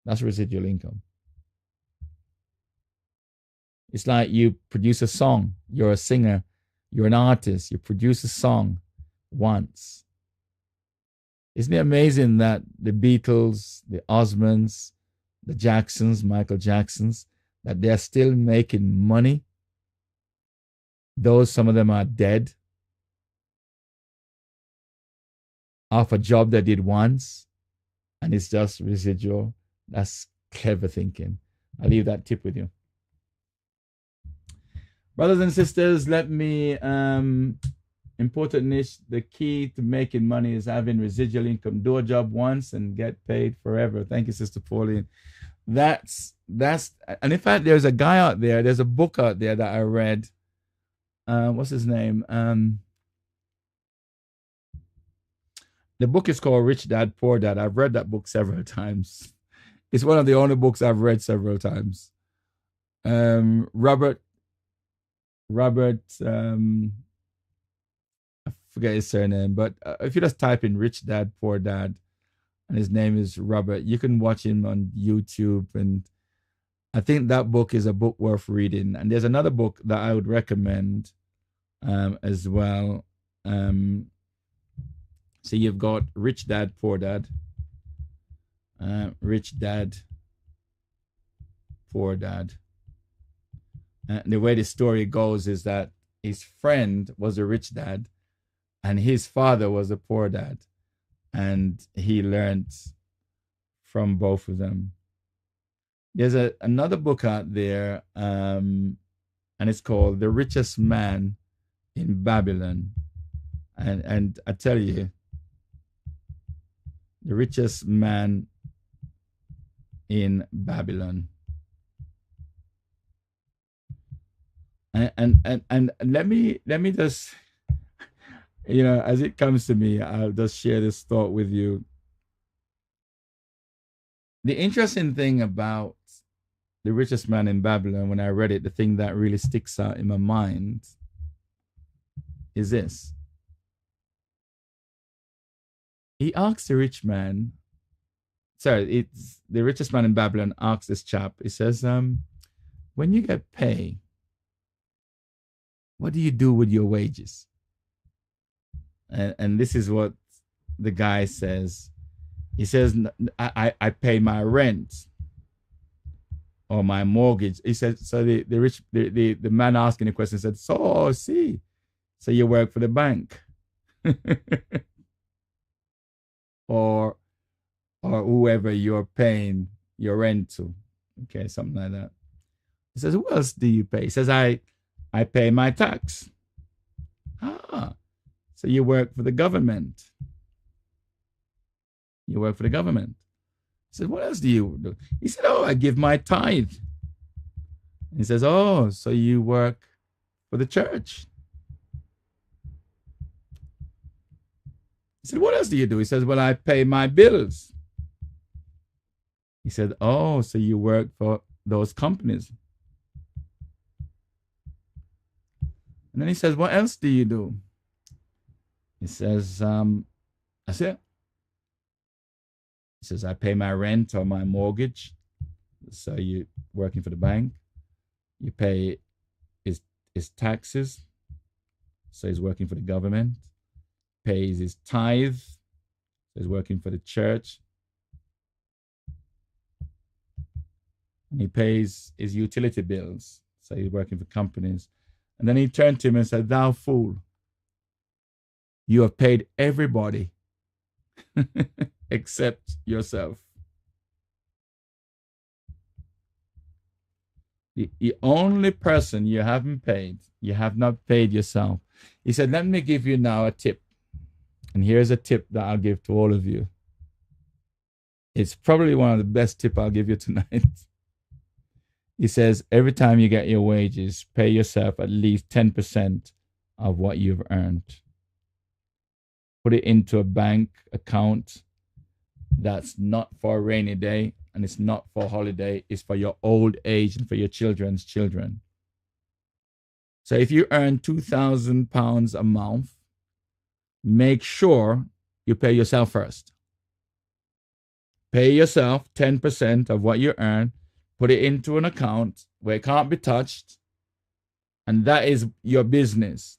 That's residual income. It's like you produce a song, you're a singer, you're an artist, you produce a song once. Isn't it amazing that the Beatles, the Osmonds, the Jacksons, Michael Jacksons, that they're still making money, though some of them are dead, off a job they did once, and it's just residual. That's clever thinking. I'll leave that tip with you. Brothers and sisters, let me important niche. The key to making money is having residual income. Do a job once and get paid forever. Thank you, Sister Pauline. That's and in fact, there's a guy out there, there's a book out there that I read. What's his name? The book is called Rich Dad, Poor Dad. I've read that book several times. It's one of the only books I've read several times. Robert, I forget his surname, but if you just type in Rich Dad, Poor Dad, and his name is Robert, you can watch him on YouTube. And I think that book is a book worth reading. And there's another book that I would recommend as well. So you've got Rich Dad, Poor Dad. Rich Dad, Poor Dad. The way the story goes is that his friend was a rich dad and his father was a poor dad. And he learned from both of them. There's another book out there, and it's called The Richest Man in Babylon. And I tell you, the richest man in Babylon. And let me just, as it comes to me, I'll just share this thought with you. The interesting thing about The Richest Man in Babylon, when I read it, the thing that really sticks out in my mind is this. He asks the rich man, it's the richest man in Babylon asks this chap, he says, when you get paid, what do you do with your wages? And this is what the guy says. He says, I pay my rent or my mortgage. He said, so the man asking the question said, so you work for the bank. or whoever you're paying your rent to. Okay, something like that. He says, who else do you pay? He says, I pay my tax. So you work for the government. You work for the government. He said, what else do you do? He said, I give my tithe. He says, so you work for the church. He said, what else do you do? He says, well, I pay my bills. He said, so you work for those companies. And then he says, what else do you do? He says, that's it. He says, I pay my rent or my mortgage. So you're working for the bank. You pay his taxes. So he's working for the government. Pays his tithe. So he's working for the church. And he pays his utility bills. So he's working for companies. And then he turned to him and said, thou fool, you have paid everybody except yourself. The only person you haven't paid, you have not paid yourself. He said, let me give you now a tip. And here's a tip that I'll give to all of you. It's probably one of the best tips I'll give you tonight. He says, every time you get your wages, pay yourself at least 10% of what you've earned. Put it into a bank account that's not for a rainy day and it's not for a holiday. It's for your old age and for your children's children. So if you earn £2,000 a month, make sure you pay yourself first. Pay yourself 10% of what you earn, put it into an account where it can't be touched, and that is your business.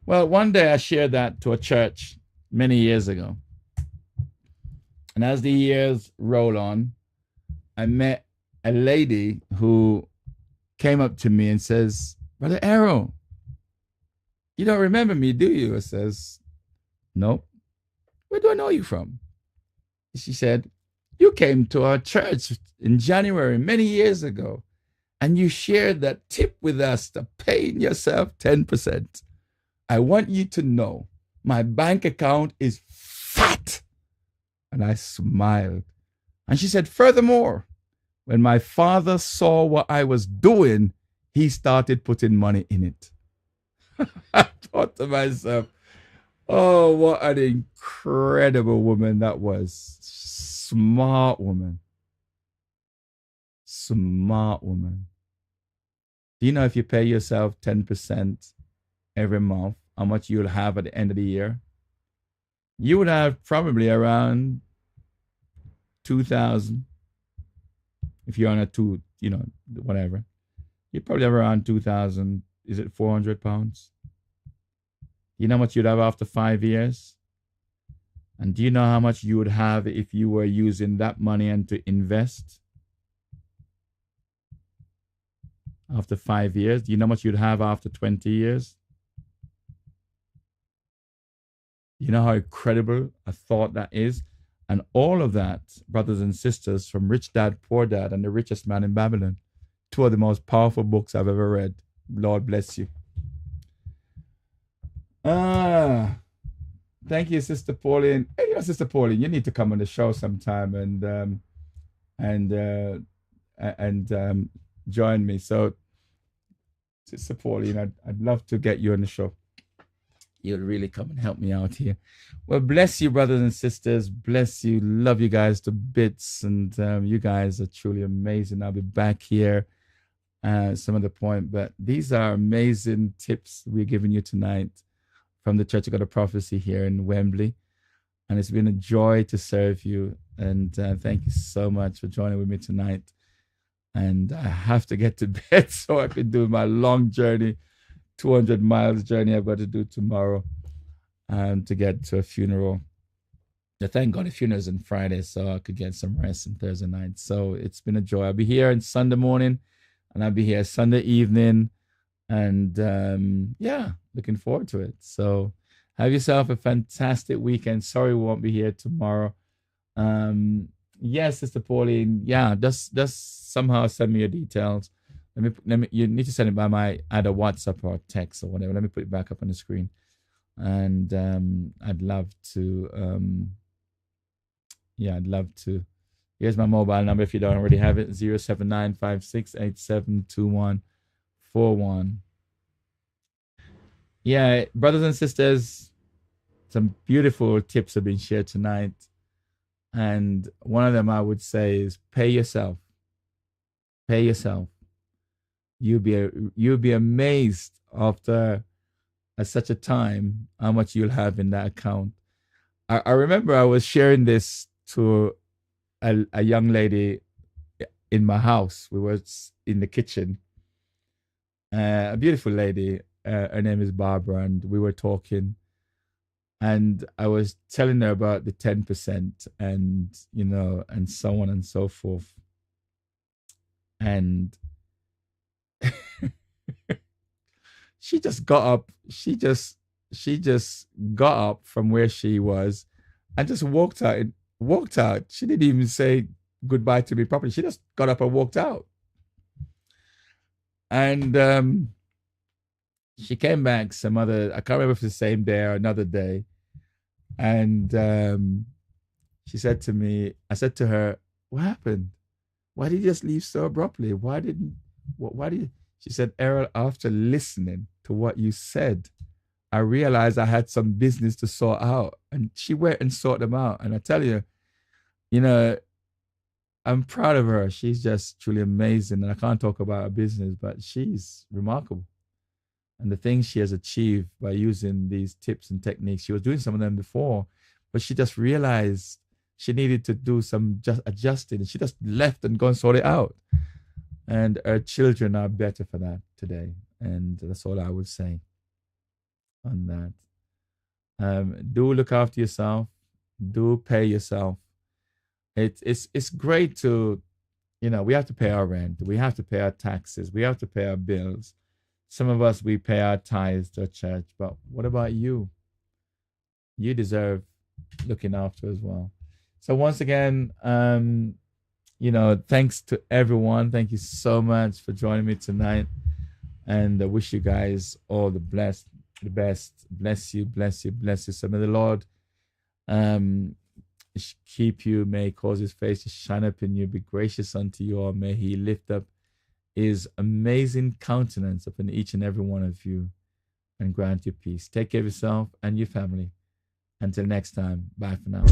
Well, one day I shared that to a church many years ago. And as the years roll on, I met a lady who came up to me and says, Brother Errol, you don't remember me, do you? I says, nope. Where do I know you from? She said, you came to our church in January many years ago, and you shared that tip with us to paying yourself 10%. I want you to know my bank account is fat. And I smiled. And she said, furthermore, when my father saw what I was doing, he started putting money in it. I thought to myself, oh, what an incredible woman that was. Smart woman. Smart woman. Do you know if you pay yourself 10% every month, how much you'll have at the end of the year? You would have probably around 2,000. If you're on a whatever. You probably have around 2,000. Is it 400 pounds? You know how much you'd have after 5 years? And do you know how much you would have if you were using that money and to invest? After 5 years, do you know how much you'd have after 20 years? You know how incredible a thought that is? And all of that, brothers and sisters, from Rich Dad, Poor Dad, and The Richest Man in Babylon, two of the most powerful books I've ever read. Lord bless you. Thank you, Sister Pauline. Hey, Sister Pauline, you need to come on the show sometime and join me. So, Sister Pauline, I'd love to get you on the show. You'll really come and help me out here. Well, bless you, brothers and sisters. Bless you. Love you guys to bits. And you guys are truly amazing. I'll be back here some other point. But these are amazing tips we're giving you tonight from the Church of God of Prophecy here in Wembley. And it's been a joy to serve you. And thank you so much for joining with me tonight. And I have to get to bed so I can do my long journey, 200 miles journey I've got to do tomorrow to get to a funeral. Thank God the funeral's on Friday, so I could get some rest on Thursday night. So it's been a joy. I'll be here on Sunday morning, and I'll be here Sunday evening. And looking forward to it. So have yourself a fantastic weekend. Sorry we won't be here tomorrow. Yes, Sister Pauline. Yeah, just somehow send me your details. Let me. You need to send it by my either WhatsApp or text or whatever. Let me put it back up on the screen. And I'd love to. I'd love to. Here's my mobile number if you don't already have it: 07956872141. Yeah, brothers and sisters, some beautiful tips have been shared tonight. And one of them I would say is pay yourself. Pay yourself. You'll be amazed after such a time how much you'll have in that account. I remember I was sharing this to a young lady in my house. We were in the kitchen. A beautiful lady. Her name is Barbara, and we were talking. And I was telling her about the 10% and, and so on and so forth. And she just got up. She just got up from where she was and just walked out. She didn't even say goodbye to me properly. She just got up and walked out. And she came back I can't remember if it's the same day or another day. And she said to me, I said to her, what happened? Why did you just leave so abruptly? Why did you? She said, Errol, after listening to what you said, I realized I had some business to sort out. And she went and sorted them out. And I tell you, I'm proud of her. She's just truly amazing. And I can't talk about her business, but she's remarkable. And the things she has achieved by using these tips and techniques, she was doing some of them before, but she just realized she needed to do some just adjusting. She just left and gone sort it out. And her children are better for that today. And that's all I would say on that. Do look after yourself. Do pay yourself. It's great to, we have to pay our rent. We have to pay our taxes. We have to pay our bills. Some of us, we pay our tithes to church. But what about you? You deserve looking after as well. So once again, thanks to everyone. Thank you so much for joining me tonight. And I wish you guys all the best. Bless you. So may the Lord keep you. May he cause his face to shine up in you, be gracious unto you all. May he lift up his amazing countenance upon each and every one of you and grant you peace. Take care of yourself and your family. Until next time, bye for now.